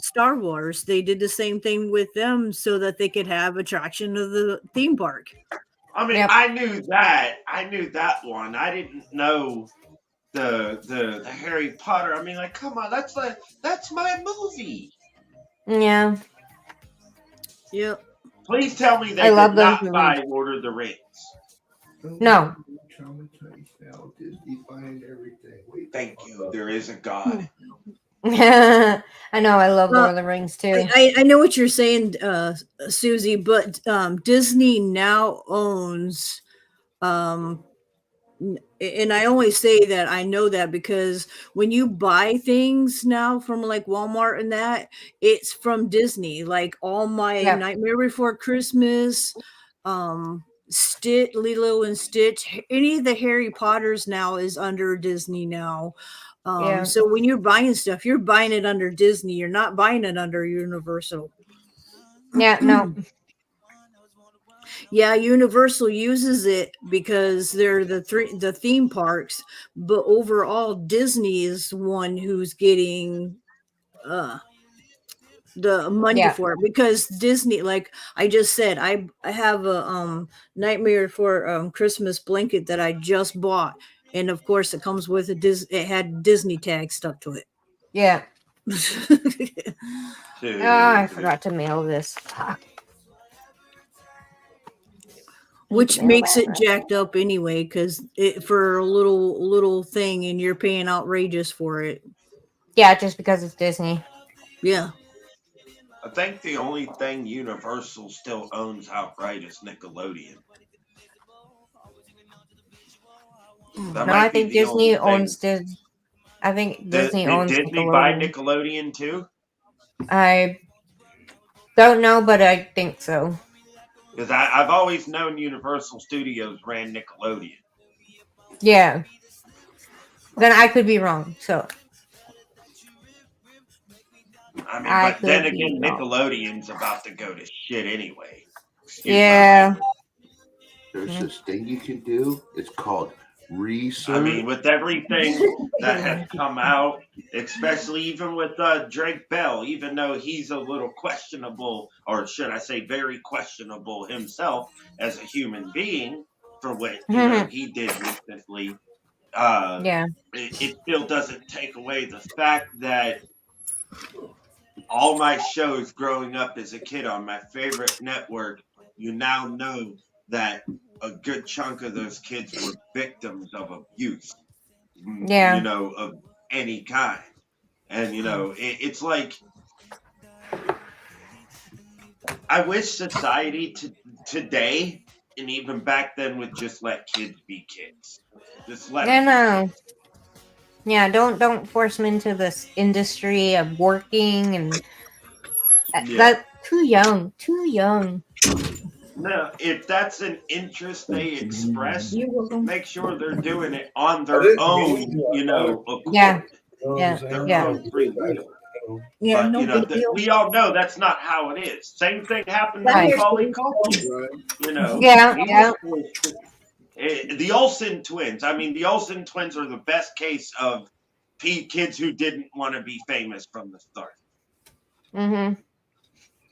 Star Wars. They did the same thing with them so that they could have attraction of the theme park. I mean, I knew that. I knew that one. I didn't know the Harry Potter. I mean, like, come on, that's my movie. Yeah. Yep. Please tell me they did not buy Lord of the Rings. No. Thank you. There is a God. I know. I love Lord of the Rings too. I know what you're saying, Susie, but Disney now owns, and I always say that I know that because when you buy things now from like Walmart and that, it's from Disney. Like all my Nightmare Before Christmas, Lilo and Stitch, any of the Harry Potters now is under Disney now. So when you're buying stuff, you're buying it under Disney. You're not buying it under Universal. Yeah, no. Yeah, Universal uses it because they're the theme parks, but overall Disney is the one who's getting the money for it because Disney, like I just said, I have a Nightmare for Christmas blanket that I just bought, and of course it comes with it had Disney tag stuck to it. Yeah. I forgot to mail this. Which makes it jacked up anyway, because for a little thing, and you're paying outrageous for it. Yeah, just because it's Disney. Yeah. I think the only thing Universal still owns outright is Nickelodeon. No, I think Disney owns Disney. I think Disney owns Did Disney buy Nickelodeon too? I don't know, but I think so. Because I've always known Universal Studios ran Nickelodeon. Yeah. Then I could be wrong. So. I mean, but then again, Nickelodeon's about to go to shit anyway. Excuse yeah. There's this thing you can do. It's called research. I mean, with everything that has come out, especially even with Drake Bell, even though he's a little questionable, or should I say very questionable himself as a human being for what he did recently, it still doesn't take away the fact that all my shows growing up as a kid on my favorite network, you now know that a good chunk of those kids were victims of abuse, of any kind. And, it's like, I wish society today, and even back then, would just let kids be kids. Just let them. No. Yeah, don't force them into this industry of working and that too young. No, if that's an interest they express, make sure they're doing it on their own, accord. Yeah. Their own free will. Yeah, but, we all know that's not how it is. Same thing happened to Macaulay Culkin. The Olsen twins. I mean, the Olsen twins are the best case of kids who didn't want to be famous from the start. Mm-hmm.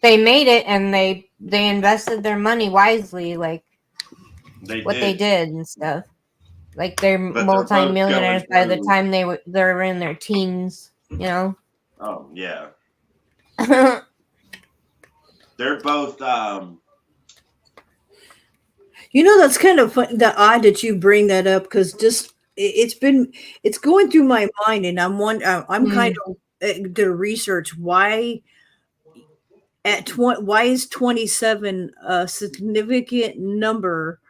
They made it, and they invested their money wisely, like they did and stuff. Like they're multi-millionaires by the time they're in their teens, Oh yeah. They're both. That's kind of fun, odd that you bring that up, because just it's going through my mind, and I'm kind of the research why. Why is 27 a significant number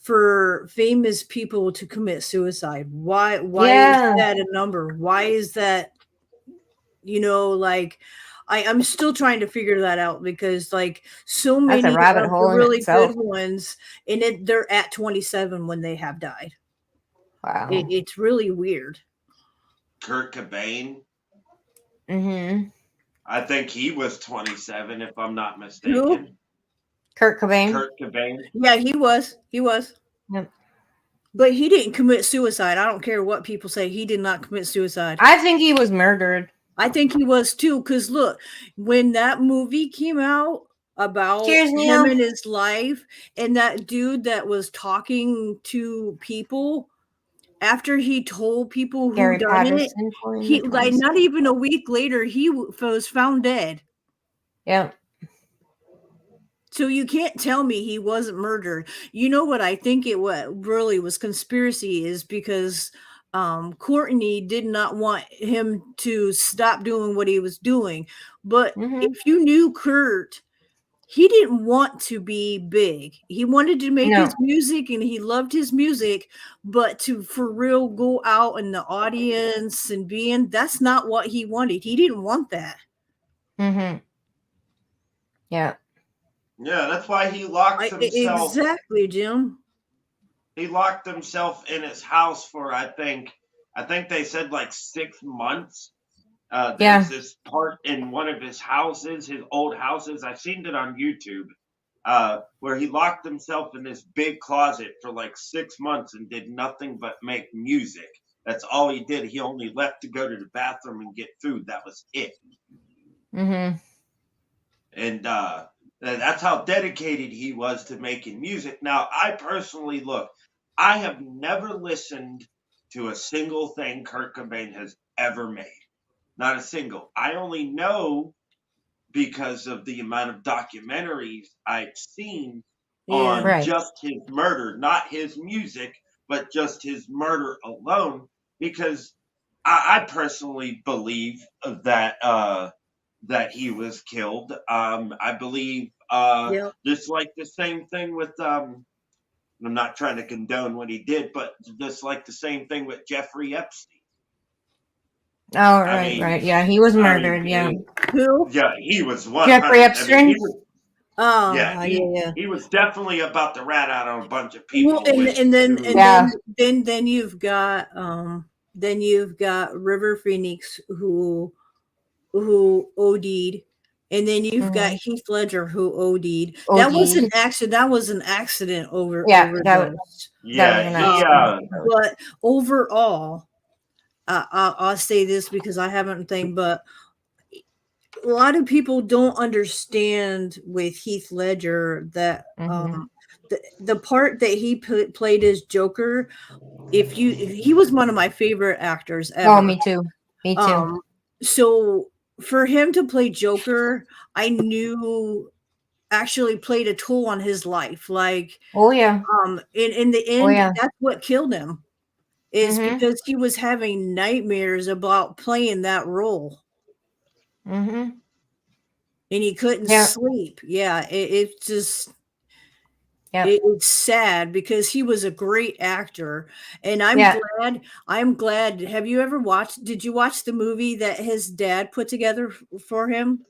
for famous people to commit suicide? Why is that a number? Why is that? I'm still trying to figure that out, because so many of the really good ones, and they're at 27 when they have died. Wow, it's really weird. Kurt Cobain. Mm-hmm. I think he was 27, if I'm not mistaken. Who? Kurt Cobain. Yeah, he was. Yep. But he didn't commit suicide. I don't care what people say. He did not commit suicide. I think he was murdered. I think he was too. Because look, when that movie came out about him and his life, and that dude that was talking to people, after he told people who done it, he not even a week later, he was found dead. Yeah. So you can't tell me he wasn't murdered. You know what I think really was conspiracy is because Courtney did not want him to stop doing what he was doing. But if you knew Kurt, he didn't want to be big. He wanted to make his music, and he loved his music, but to for real go out in the audience and that's not what he wanted. He didn't want that. Mm-hmm. Yeah. Yeah, that's why he locked himself. Exactly, Jim. He locked himself in his house for I think they said 6 months. There's this part in one of his houses, his old houses. I've seen it on YouTube, where he locked himself in this big closet for 6 months and did nothing but make music. That's all he did. He only left to go to the bathroom and get food. That was it. Mm-hmm. And that's how dedicated he was to making music. Now, I personally, I have never listened to a single thing Kurt Cobain has ever made. Not a single. I only know because of the amount of documentaries I've seen on just his murder, not his music, but just his murder alone. Because I personally believe that that he was killed. I believe just like the same thing with I'm not trying to condone what he did, but just like the same thing with Jeffrey Epstein. Oh, right. Yeah, he was murdered. Who? Yeah, he was one. Jeffrey Epstein. Yeah, yeah. he was definitely about to rat out on a bunch of Well, people with then you've got River Phoenix who OD'd, and then you've got Heath Ledger who OD'd. That was an accident. That was an accident overdose. But overall, I'll say this because I haven't think, but a lot of people don't understand with Heath Ledger that the part that he played as Joker. If he was one of my favorite actors ever. Oh, me too. Me too. So for him to play Joker, I knew actually played a toll on his life. Like, in the end, that's what killed him. Is because he was having nightmares about playing that role. And he couldn't sleep. Yeah, it's just it's sad because he was a great actor, and I'm glad. Have you ever watched? Did you watch the movie that his dad put together for him?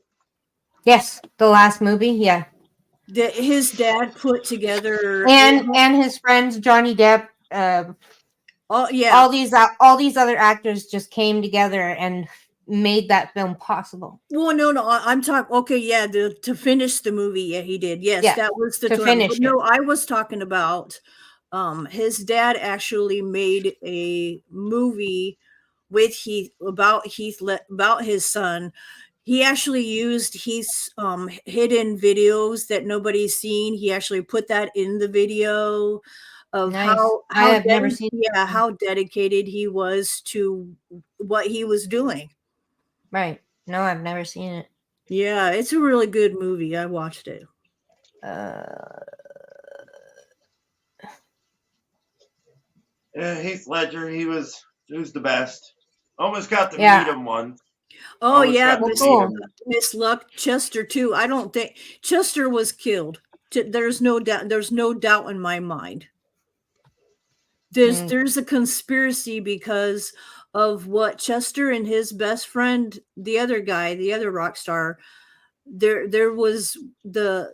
Yes, the last movie. Yeah, that his dad put together, and his friends Johnny Depp. Oh yeah, all these other actors just came together and made that film possible. Well, no, I'm talking. Okay, yeah, to finish the movie, yeah, he did. Yes, that was the to finish. But no, I was talking about. His dad actually made a movie with about his son. He actually used Heath's hidden videos that nobody's seen. He actually put that in the video of how dedicated he was to what he was doing. Right. No, I've never seen it. Yeah, it's a really good movie. I watched it. Heath Ledger, he was the best. Almost got to meet him once. Oh yeah, Miss Luck, Chester too. I don't think Chester was killed. There's no doubt. There's no doubt in my mind. There's a conspiracy because of what Chester and his best friend, the other guy, the other rock star. There was the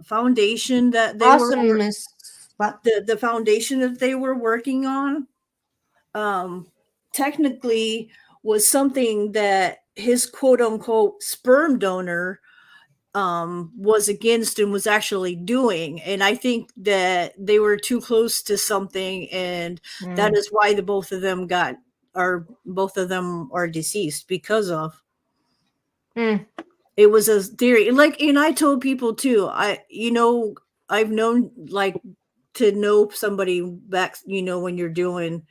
foundation that they were the foundation that they were working on. Technically was something that his quote unquote sperm donor was against and was actually doing. And I think that they were too close to something, and that is why both of them are deceased because of it was a theory. And I told people too, I've known to know somebody back, when you're doing.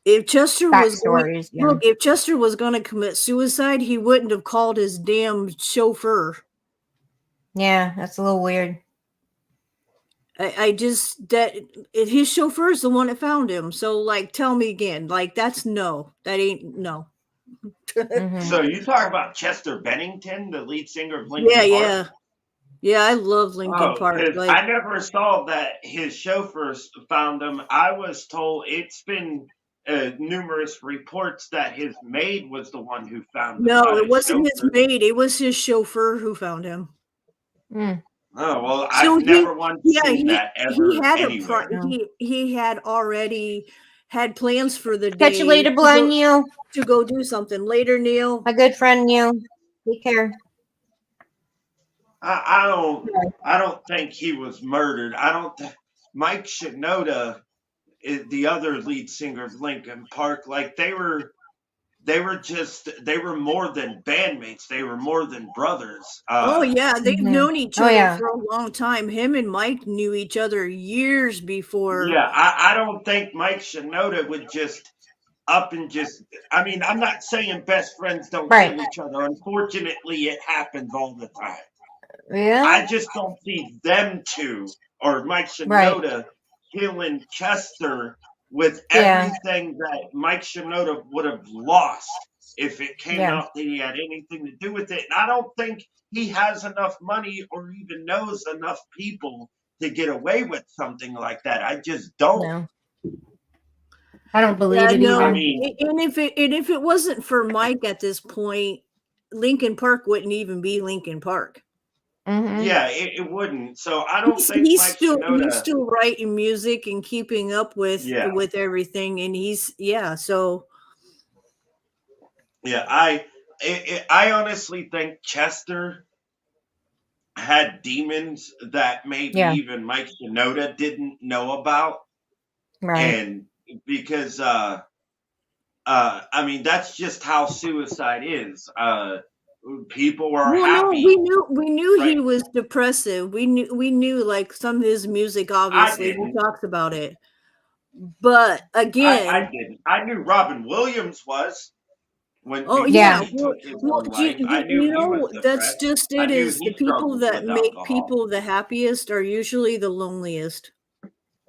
If Chester was going to commit suicide, he wouldn't have called his damn chauffeur. Yeah, that's a little weird. His chauffeur is the one that found him. So, tell me again. That ain't no. So you talk about Chester Bennington, the lead singer of Linkin Park? Yeah, I love Linkin Park. I never saw that his chauffeurs found him. I was told it's been numerous reports that his maid was the one who found him. No, it wasn't his maid. It was his chauffeur who found him. Oh, well, I've never once seen that ever. He had already had plans for the day. Catch you later, blind Neil. To go do something later, Neil. My good friend Neil. Take care. I don't think he was murdered. Mike Shinoda, the other lead singer of Linkin Park, they were more than bandmates. They were more than brothers. They've known each other for a long time. Him and Mike knew each other years before. Yeah, I don't think Mike Shinoda would just up and I'm not saying best friends don't kill each other. Unfortunately, it happens all the time. Yeah. I just don't see them two or Mike Shinoda killing Chester with everything that Mike Shinoda would have lost if it came out that he had anything to do with it. And I don't think he has enough money or even knows enough people to get away with something like that. I just don't. No. I don't believe it either. And if it wasn't for Mike at this point, Linkin Park wouldn't even be Linkin Park. Yeah, it wouldn't. So I don't think he's Mike still Shinoda. writing music and keeping up with Yeah. everything, and so Yeah, I honestly think Chester had demons that maybe even Mike Shinoda didn't know about, Right. and because I mean that's just how suicide is. People are happy. No, we knew right? he was depressive. We knew like some of his music. Obviously, he talks about it. But again, I didn't. I knew Robin Williams was oh before yeah, he took his own life. I knew you he was know that's depressed. just I it. knew Is he the people struggled that with make alcohol. people the happiest are usually the loneliest.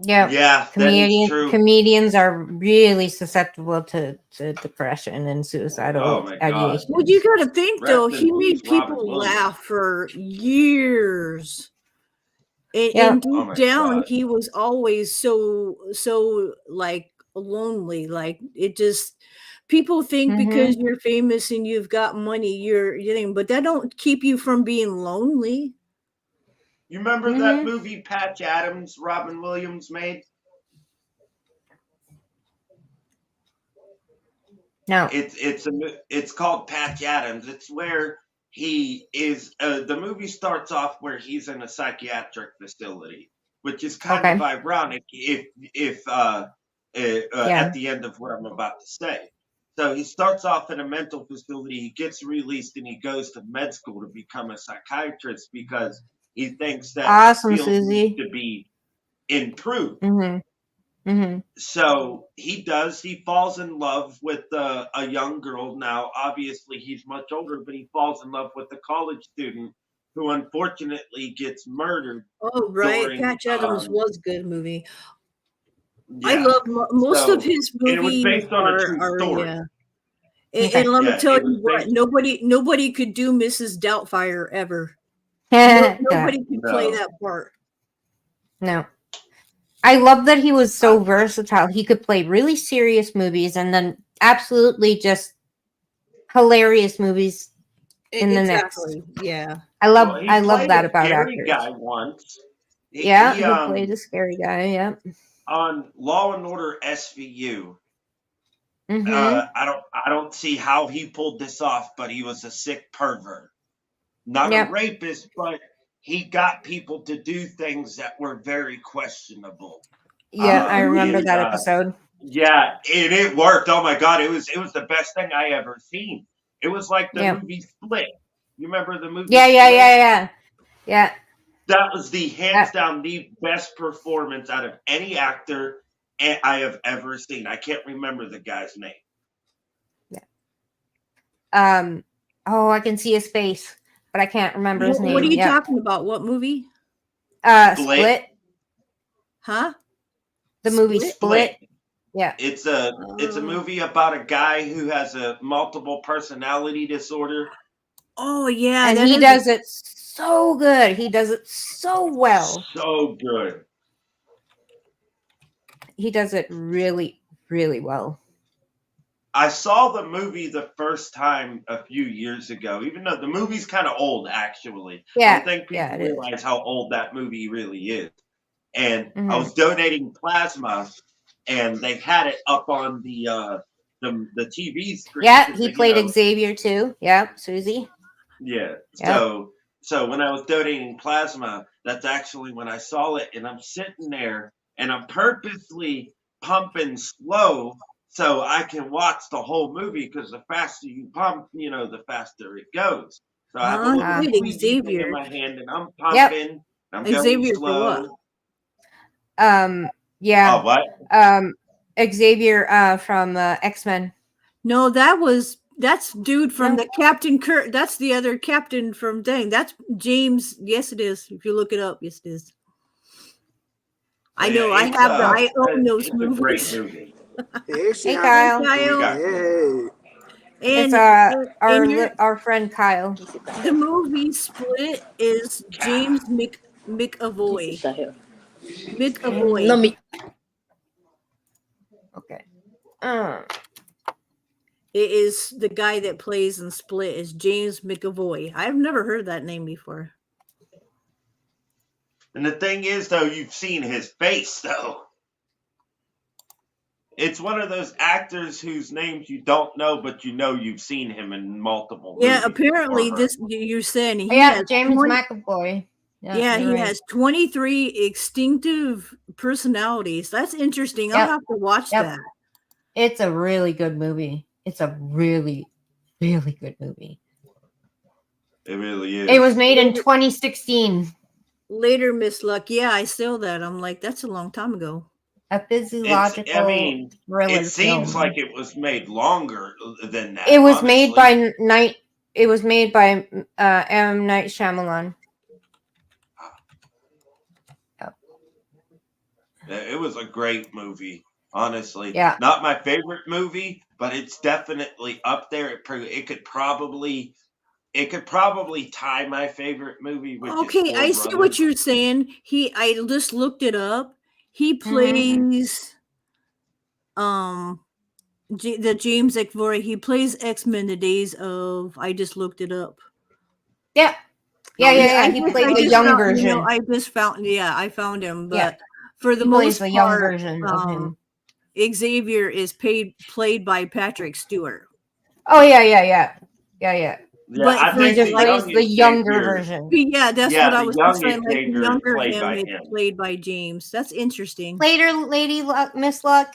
Yeah, that is true. Comedians are really susceptible to depression and suicidal Oh my God. ideation. Well, you got to think though, Rest in he made peace, Robin people Williams. laugh for years. And, Yeah. and deep Oh my down, God. he was always so like lonely. Like it just people think because you're famous and you've got money, you're getting, but that don't keep you from being lonely. You remember that movie Patch Adams Robin Williams made? No. It's called Patch Adams. It's where he is. The movie starts off where he's in a psychiatric facility, which is kind of ironic if at the end of what I'm about to say. So he starts off in a mental facility. He gets released and he goes to med school to become a psychiatrist because he thinks that the field needs to be improved. So he does. He falls in love with a young girl. Now, obviously, he's much older, but he falls in love with a college student who unfortunately gets murdered. Oh, right. Patch Adams was a good movie. Yeah. I love most of his movies. It was based on a true story. Yeah. And let me tell you what, nobody could do Mrs. Doubtfire ever. Nobody could play that part. No. I love that he was so versatile. He could play really serious movies and then absolutely just hilarious movies in the next. Yeah. I love that about actors. Guy once. He played a scary guy. Yeah. On Law and Order SVU. I don't see how he pulled this off, but he was a sick pervert. Not a rapist, but he got people to do things that were very questionable. Yeah, I remember that episode. Yeah, and it worked. Oh my God, it was the best thing I ever seen. It was like the movie Split. You remember the movie? Yeah. That was the hands down the best performance out of any actor I have ever seen. I can't remember the guy's name. Yeah. I can see his face, but I can't remember his name. What are you talking about? What movie? Split. Huh? The movie Split. Yeah. It's a movie about a guy who has a multiple personality disorder. Oh yeah. And he does it so good. He does it so well. So good. He does it really, really well. I saw the movie the first time a few years ago, even though the movie's kind of old, actually. Yeah. I don't think people realize how old that movie really is. And I was donating plasma, and they had it up on the TV screen. Yeah, he played Xavier too. Yeah, Susie. Yeah. Yep. So when I was donating plasma, that's actually when I saw it, and I'm sitting there, and I'm purposely pumping slow so I can watch the whole movie, because the faster you pump, the faster it goes. So I have a little Xavier in my hand, and I'm pumping. I'm going slow. Yeah. Oh, what? Xavier from X-Men. No, that's dude from the Captain Kirk. That's the other captain from Dang. That's James. Yes, it is. If you look it up, yes, it is. I know. I own those movies. A great movie. Hey, Kyle. Hey. And our friend Kyle. The movie Split is James McAvoy. McAvoy. No, me. Okay. It is the guy that plays in Split is James McAvoy. I've never heard that name before. And the thing is, though, you've seen his face, though. It's one of those actors whose names you don't know, but you know you've seen him in multiple movies. Yeah, apparently you're saying he has James McAvoy. Yeah, he has 23 distinctive personalities. That's interesting. I'll have to watch that. It's a really good movie. It's a really, really good movie. It really is. It was made in 2016. Later, Miss Luck. Yeah, I saw that. I'm like, that's a long time ago. A physiological thriller it seems like it was made longer than that. It was made by M. Night Shyamalan. It was a great movie, honestly. Yeah. Not my favorite movie, but it's definitely up there. It could probably tie my favorite movie. Which okay, I see what you're saying. I just looked it up. He plays the James McAvoy. He plays X-Men the Days of. I just looked it up. Yeah. Yeah. He played the young version. I found him, but for the most part, young version of him. Xavier is played by Patrick Stewart. Oh yeah. But I think just plays the younger version. Yeah, that's what I was saying. Like the younger him is played by James. That's interesting. Later, Lady Luck, Miss Luck.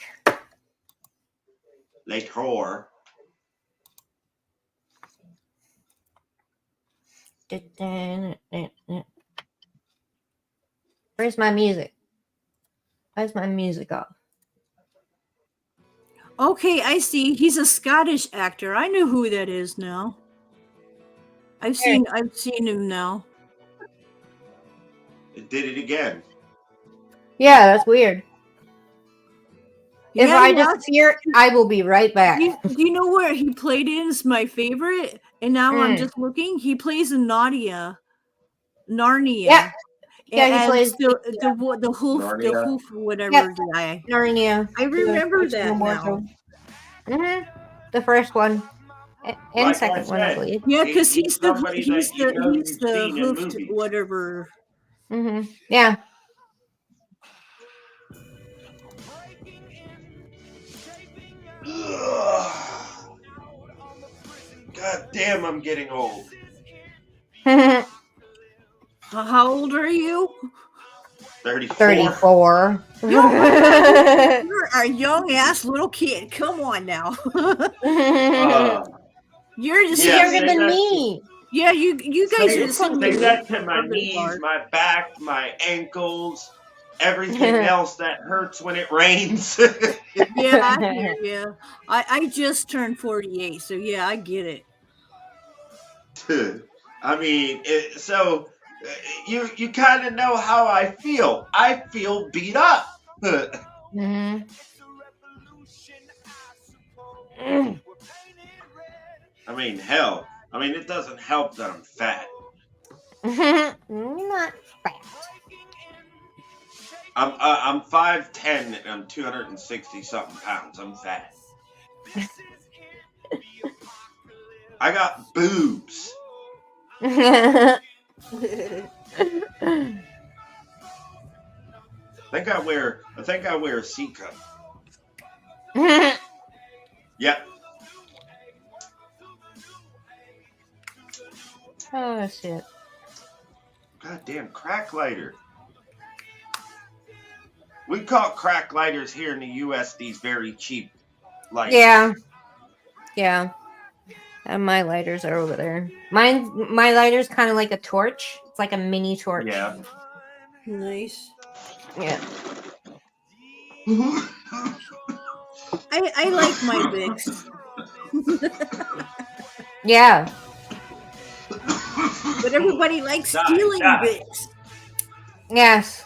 Later. Where's my music? Where's my music off? Okay, I see. He's a Scottish actor. I know who that is now. I've seen him now. It did it again. Yeah, that's weird. If I disappear, I will be right back. Do you know where he played in? Is my favorite. And now I'm just looking. He plays in Narnia. Yeah. Yeah, he plays the hoof, whatever guy. Narnia. I remember that now. The first one. And second one, I believe. Yeah, because he's the hoofed whatever. Yeah. God damn, I'm getting old. How old are you? 34. You're a young ass little kid. Come on now. You're just younger than me. Yeah, you guys are say that to my knees, my back, my ankles, everything else that hurts when it rains. Yeah. I just turned 48, so yeah, I get it. I mean, you kind of know how I feel. I feel beat up. I mean, hell. I mean, it doesn't help that I'm fat. Not fat. I'm 5'10" and I'm 260 something pounds. I'm fat. I got boobs. I think I wear a C cup. Yep. Oh shit. Goddamn crack lighter. We call crack lighters here in the US these very cheap lighters. Yeah. And my lighters are over there. My lighter's kind of like a torch. It's like a mini torch. Yeah. Nice. Yeah. I like my Vicks. Yeah. But everybody likes stealing Vicks. Yes.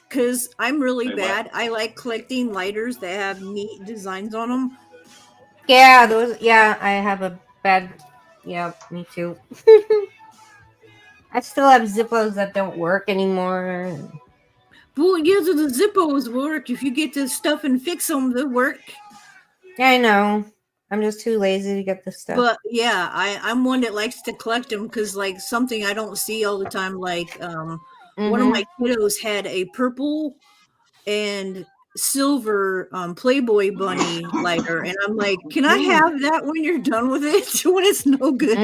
Because I'm really bad. I like collecting lighters that have neat designs on them. Yeah, I have a bad... Yeah, me too. I still have Zippos that don't work anymore. Well, yeah, the Zippos work. If you get the stuff and fix them, they work. Yeah, I know. I'm just too lazy to get this stuff. But yeah, I'm one that likes to collect them because like something I don't see all the time. Like one of my kiddos had a purple and silver Playboy bunny lighter, and I'm like, can I have that when you're done with it? When it's no good.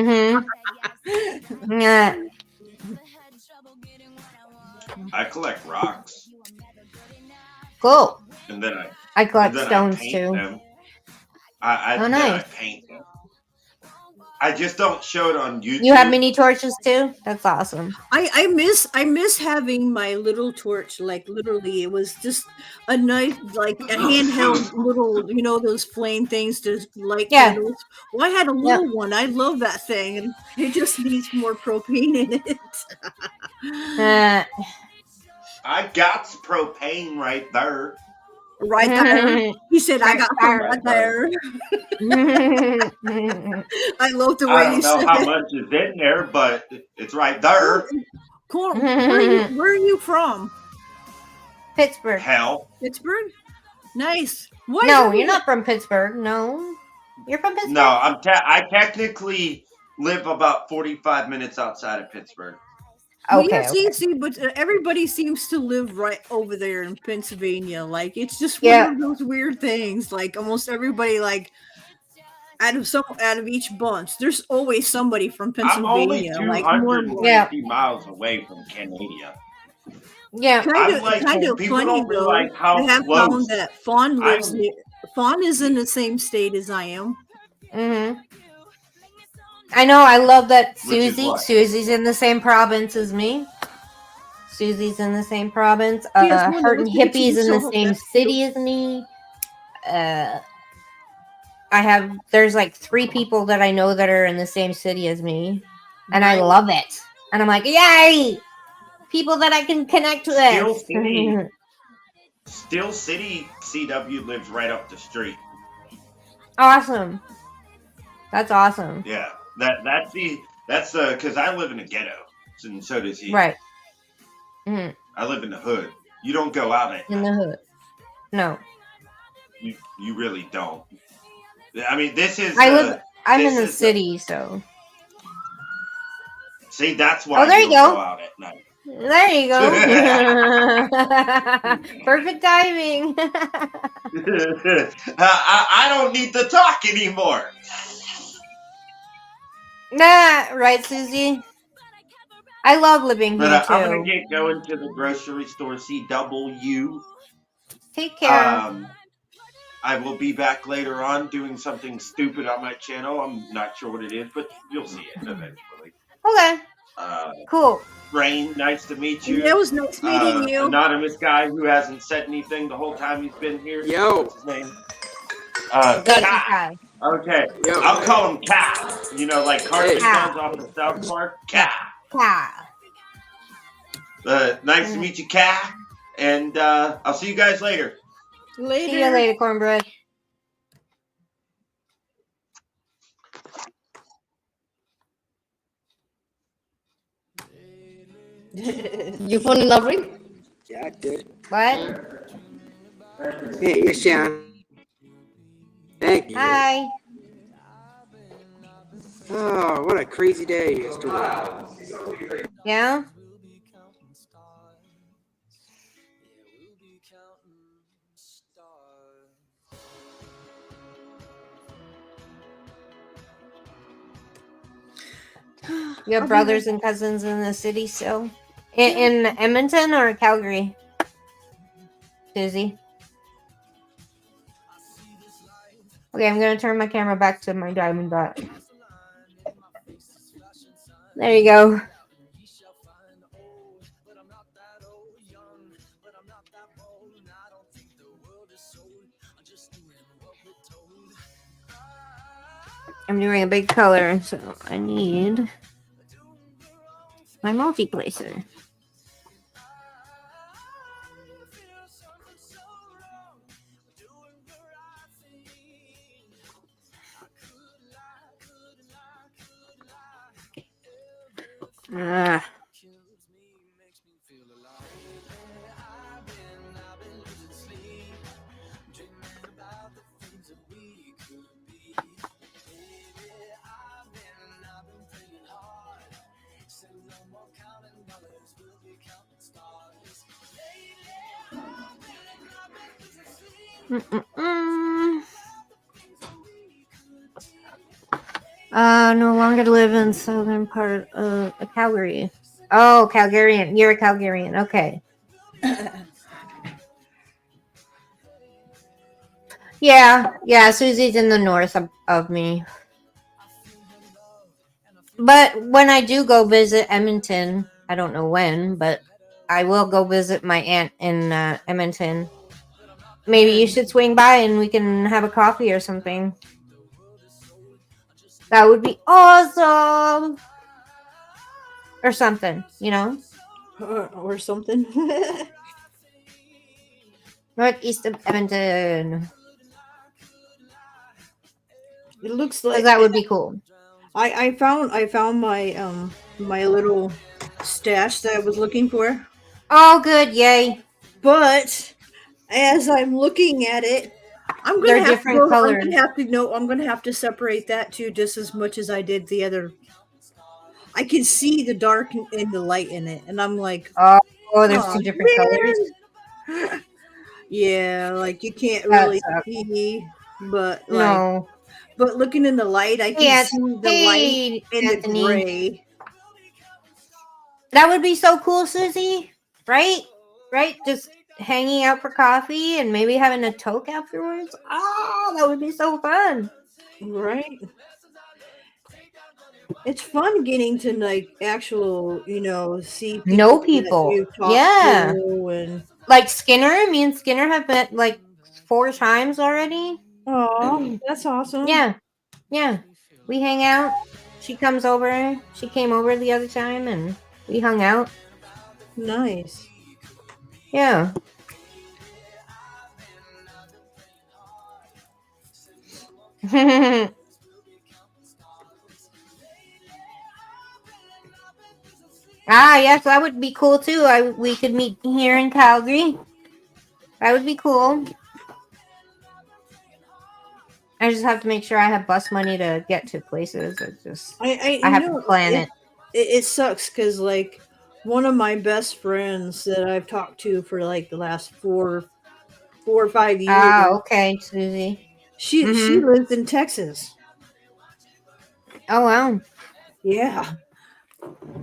Yeah. I collect rocks. Cool. And then I collect then stones paint too. them. I Oh, then nice. I paint them. I just don't show it on YouTube. You have mini torches too? That's awesome. I miss having my little torch. Like literally, it was just a nice, like a handheld little, those flame things to light candles. Well, I had a little one. I love that thing, and it just needs more propane in it. I got propane right there. Right there. He said, "I got some right there." I love the way I don't know said how that. much is in there, but it's right there. Cool. Where are you from? Pittsburgh. Hell. Pittsburgh? Nice. No, you're not from Pittsburgh. No. You're from Pittsburgh? No, I technically live about 45 minutes outside of Pittsburgh. Okay. See, but everybody seems to live right over there in Pennsylvania. Like it's just one of those weird things. Like almost everybody, like out of each bunch, there's always somebody from Pennsylvania. I'm only like 250 miles away from Canada. Yeah, kind of people funny don't though. realize how I have close found that Fawn lives near. Fawn is in the same state as I am. I know. I love that Susie's in the same province as me. Susie's in the same province. Hurt and Hippie's in the same city as me. There's like 3 people that I know that are in the same city as me, and I love it. And I'm like, yay! People that I can connect with. Steel City CW lives right up the street. Awesome. That's awesome. Yeah, that's because I live in a ghetto, and so does he. Right. I live in the hood. You don't go out at in the hood. No. You really don't. I mean, this is. I'm in the city, so. See, that's why. Oh, there you go. Go out at night. There you go. Perfect timing. I don't need to talk anymore. Nah, right, Susie? I love living here, too. I'm going to get going to the grocery store, CW. Take care. I will be back later on doing something stupid on my channel. I'm not sure what it is, but you'll see it eventually. Okay. Cool. Rain, nice to meet you. It was nice meeting you. Anonymous guy who hasn't said anything the whole time he's been here. Yo. What's his name? Kai. Okay. Yo, I'll call him Kai. You know, like Carson Jones off the South Park. Kai. Nice to meet you, Kai. And I'll see you guys later. See you later, cornbread. You fall in love, right? Yeah, I did. What? Hey, Sean. Thank you. Hi. Oh, what a crazy day yesterday. Yeah? You have brothers and cousins in the city still? In Edmonton or Calgary? Susie? Okay, I'm going to turn my camera back to my diamond dot. There you go. I'm doing a big color, so I need my multi-placer. No longer live in southern part of Calgary. Oh, Calgarian. You're a Calgarian. Okay. Yeah. Susie's in the north of me. But when I do go visit Edmonton, I don't know when, but I will go visit my aunt in Edmonton. Maybe you should swing by and we can have a coffee or something. That would be awesome. Or something, you know? Or something. Northeast of Edmonton. It looks like that would be cool. I found my my little stash that I was looking for. Oh, good, yay! But as I'm looking at it, I'm gonna They're have different to go, colors. I'm gonna have to separate that too, just as much as I did the other. I can see the dark and the light in it, and I'm like, oh, there's two different colors. Yeah, like you can't really see, but like, no. But looking in the light, I can see the light and Anthony. the gray. That would be so cool, Susie. Right? Just hanging out for coffee and maybe having a toke afterwards. Oh, that would be so fun. Right? It's fun getting to like actual, see people. Know people. That you talk to and like Skinner. Me and Skinner have met like 4 times already. Oh, that's awesome. Yeah. We hang out. She comes over. She came over the other time and we hung out. Nice. Yeah. Yes, that would be cool too. We could meet here in Calgary. That would be cool. I just have to make sure I have bus money to get to places. I have to plan it. It sucks because like one of my best friends that I've talked to for like the last 4 or 5 years. Okay, Susie. She lives in Texas. Oh wow. Yeah.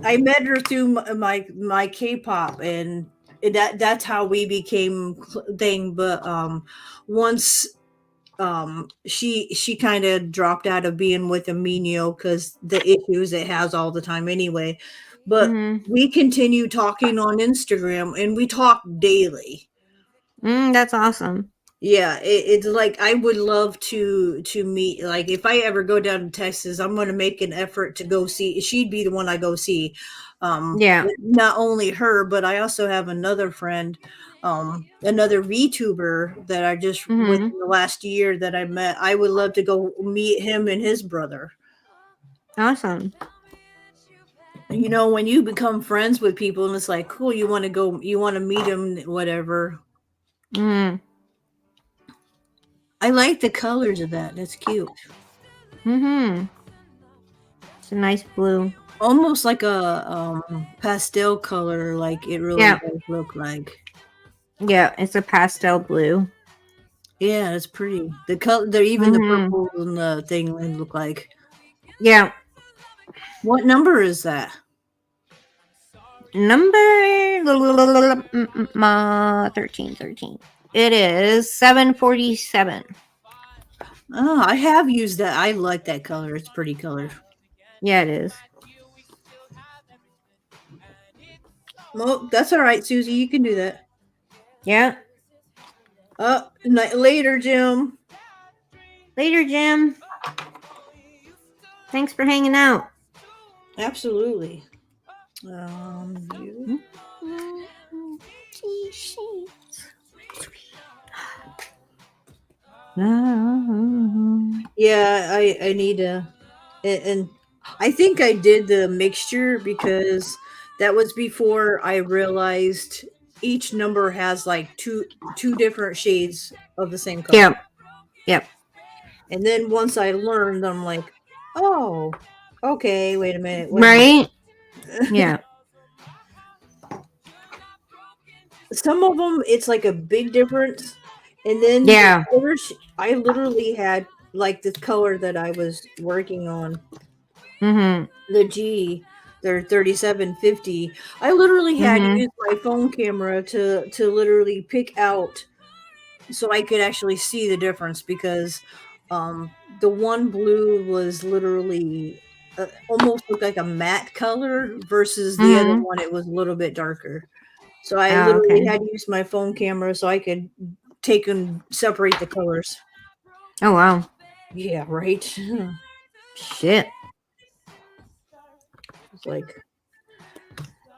I met her through my K-pop and that's how we became thing. But once she kind of dropped out of being with Aminio because the issues it has all the time anyway. But we continue talking on Instagram and we talk daily. That's awesome. Yeah, it's like I would love to meet. Like if I ever go down to Texas, I'm going to make an effort to go see. She'd be the one I go see. Not only her, but I also have another friend, another VTuber that I just within the last year that I met. I would love to go meet him and his brother. Awesome. When you become friends with people and it's like, cool, you want to meet them, whatever. I like the colors of that. That's cute. It's a nice blue. Almost like a pastel color, like it really does look like. Yeah, it's a pastel blue. Yeah, it's pretty. The color, even the purple and the thing look like. Yeah. What number is that? Number 13. It is 747. Oh, I have used that. I like that color. It's pretty color. Yeah, it is. Well, that's all right, Susie. You can do that. Yeah. Later, Jim. Later, Jim. Thanks for hanging out. Absolutely. Yeah, I need to, and I think I did the mixture because that was before I realized each number has like two different shades of the same color. Yep. And then once I learned, I'm like, oh, okay, wait a minute. Right? Yeah. Some of them, it's like a big difference. And then Yeah. I literally had like the color that I was working on, the G, their 3750. I literally had to use my phone camera to literally pick out so I could actually see the difference because the one blue was literally almost looked like a matte color versus the other one it was a little bit darker. So I Oh, literally okay. had to use my phone camera so I could take and separate the colors. Oh wow. Yeah, right. Shit. It's like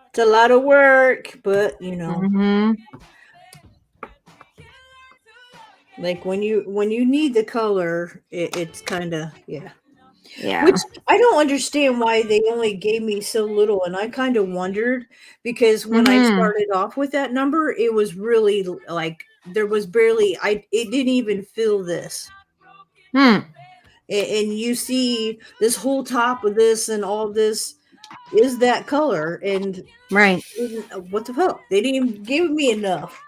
it's a lot of work, but you know, like when you need the color, it's kind of yeah. Yeah. Which I don't understand why they only gave me so little, and I kind of wondered because when I started off with that number, it was really like there was barely it didn't even fill this. And you see this whole top of this and all this is that color, and Right. what the fuck? They didn't even give me enough.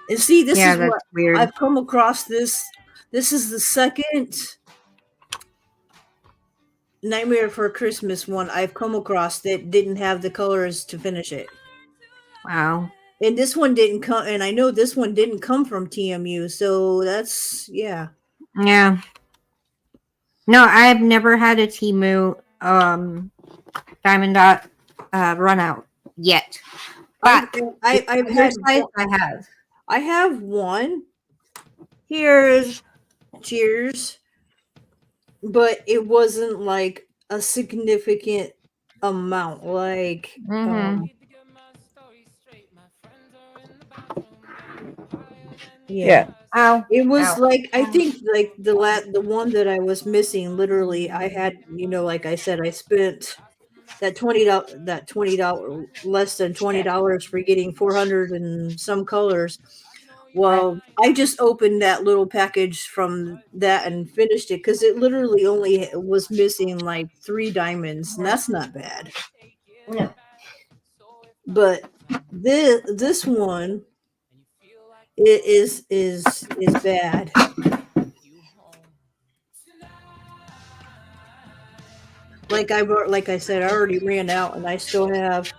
And see, this Yeah, is that's what weird. I've come across. This is the second Nightmare for Christmas one I've come across that didn't have the colors to finish it. Wow. And this one didn't come, and I know this one didn't come from TMU, so that's yeah. Yeah. No, I've never had a Temu Diamond Dot run out yet. But I've had size I have. I have one. Here's cheers, but it wasn't like a significant amount. Like yeah. Ow. It was Ow. like I think like the one that I was missing. Literally, I had like I said, I spent that $20 less than $20 for getting 400 and some colors. Well, I just opened that little package from that and finished it because it literally only was missing like 3 diamonds, and that's not bad. No. But this one it is bad. Like I said, I already ran out, and I still have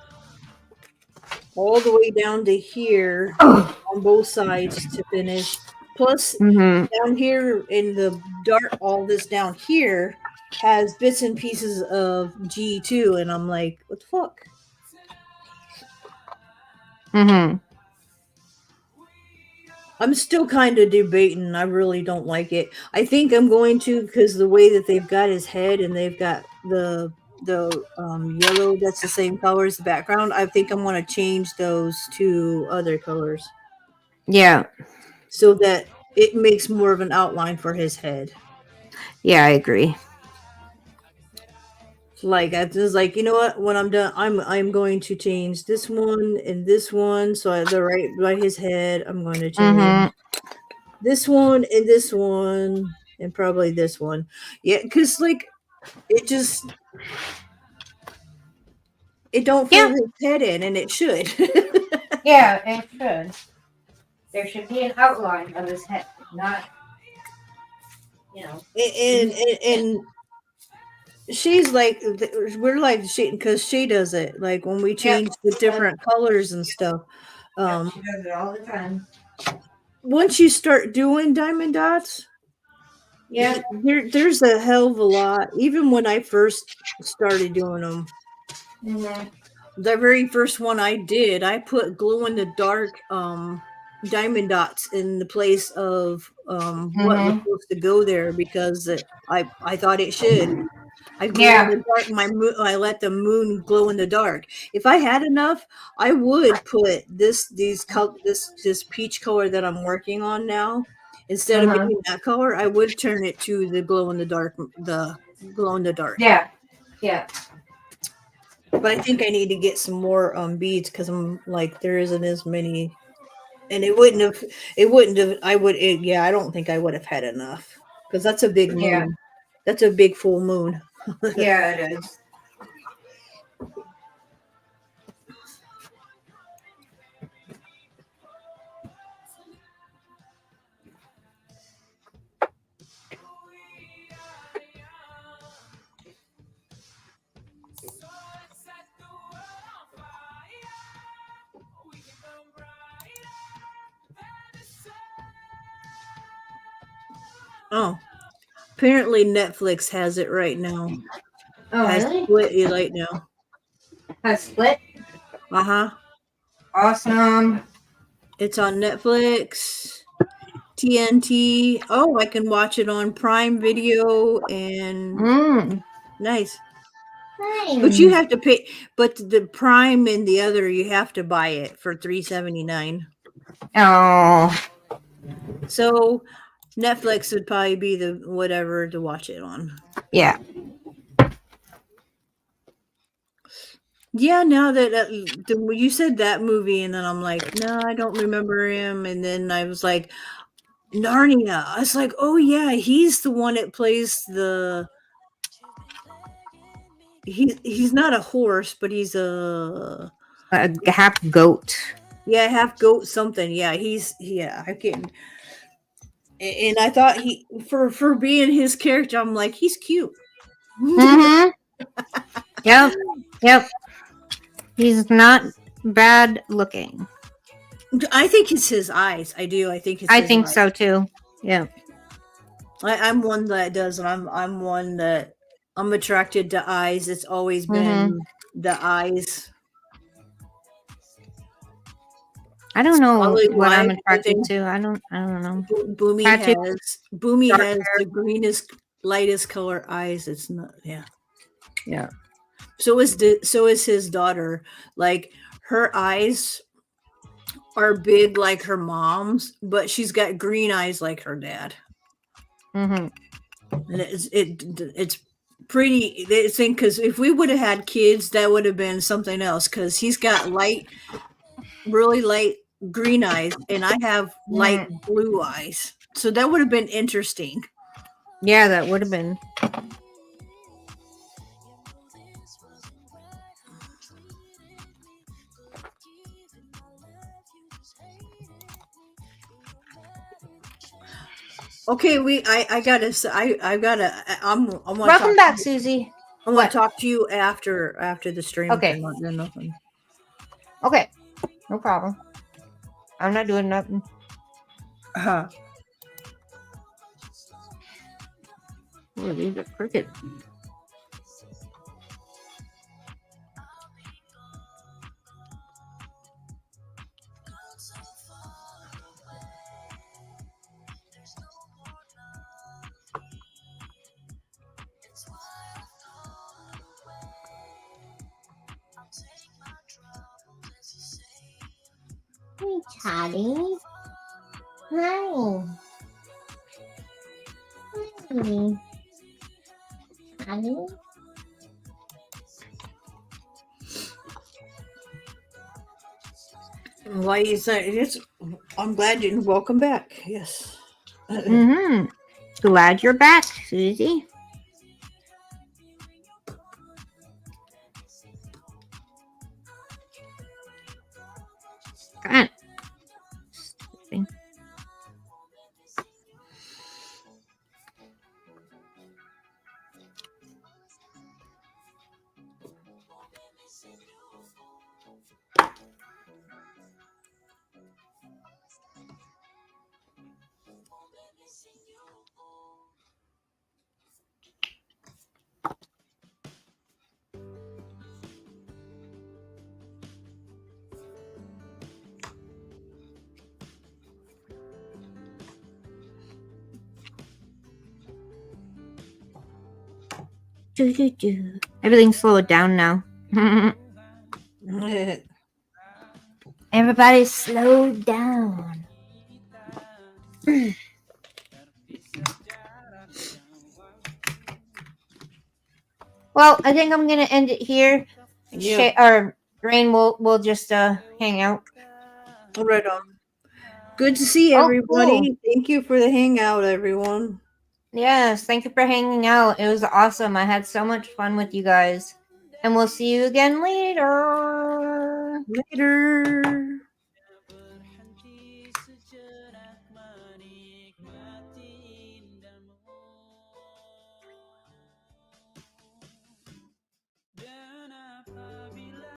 all the way down to here on both sides to finish. Plus, down here in the dark, all this down here has bits and pieces of G2, and I'm like, what the fuck? I'm still kind of debating. I really don't like it. I think I'm going to because the way that they've got his head and they've got the yellow that's the same color as the background. I think I'm going to change those to other colors. Yeah. So that it makes more of an outline for his head. Yeah, I agree. Like I was like, you know what? When I'm done, I'm going to change this one and this one. So they're right by his head. I'm going to change this one and this one and probably this one. Yeah, because like it just it don't fill his head in, and it should. Yeah, it should. There should be an outline of his head, not and she's like we're like she because she does it like when we change the different colors and stuff. She does it all the time. Once you start doing diamond dots, there's a hell of a lot. Even when I first started doing them, the very first one I did, I put glow in the dark diamond dots in the place of what was supposed to go there because I thought it should. I glow in the dark. I let the moon glow in the dark. If I had enough, I would put this peach color that I'm working on now. Instead of making that color, I would turn it to the glow in the dark. Yeah. Yeah. But I think I need to get some more beads because I'm like there isn't as many, and it wouldn't have. I don't think I would have had enough because that's a big moon. That's a big full moon. Yeah, it is. Oh, apparently Netflix has it right now. Oh, has really? Split it right now. Has Split? Uh-huh. Awesome. It's on Netflix, TNT. Oh, I can watch it on Prime Video and nice. But you have to pay. But the Prime and the other, you have to buy it for $3.79. Oh. So Netflix would probably be the whatever to watch it on. Yeah. Yeah, now that you said that movie, and then I'm like, no, I don't remember him. And then I was like, Narnia. I was like, oh yeah, he's the one that plays the. He's not a horse, but he's a half goat. Yeah, half goat something. Yeah, I can't. And I thought he for being his character, I'm like, he's cute. Mm-hmm. Yep. He's not bad looking. I think it's his eyes. I do. I think it's. I think so too. Yeah. I'm one that does, and I'm one that I'm attracted to eyes. It's always been the eyes. I don't know what I'm attracted to. I don't know. Boomy has the greenest, lightest color eyes. It's not. Yeah. So is his daughter. Like her eyes are big like her mom's, but she's got green eyes like her dad. Mm-hmm. And it's pretty. They think because if we would have had kids, that would have been something else. Because he's got really light green eyes, and I have light blue eyes, so that would have been interesting. Yeah, that would have been. Okay, I gotta. Welcome back, Susie. I want to talk to you after the stream. Okay. Nothing. Okay. No problem. I'm not doing nothing. Oh, these are crooked. Hey, Charlie. Hi. Hi. Charlie. why you say it's? I'm glad you. Welcome back. Yes. Mm-hmm. Glad you're back, Susie. Come on. Everything's slowed down now. Everybody slow down. Well, I think I'm gonna end it here. Yeah. Rain will just hang out. Right on. Good to see everybody. Cool. Thank you for the hangout, everyone. Yes, thank you for hanging out. It was awesome. I had so much fun with you guys. And we'll see you again later. Later.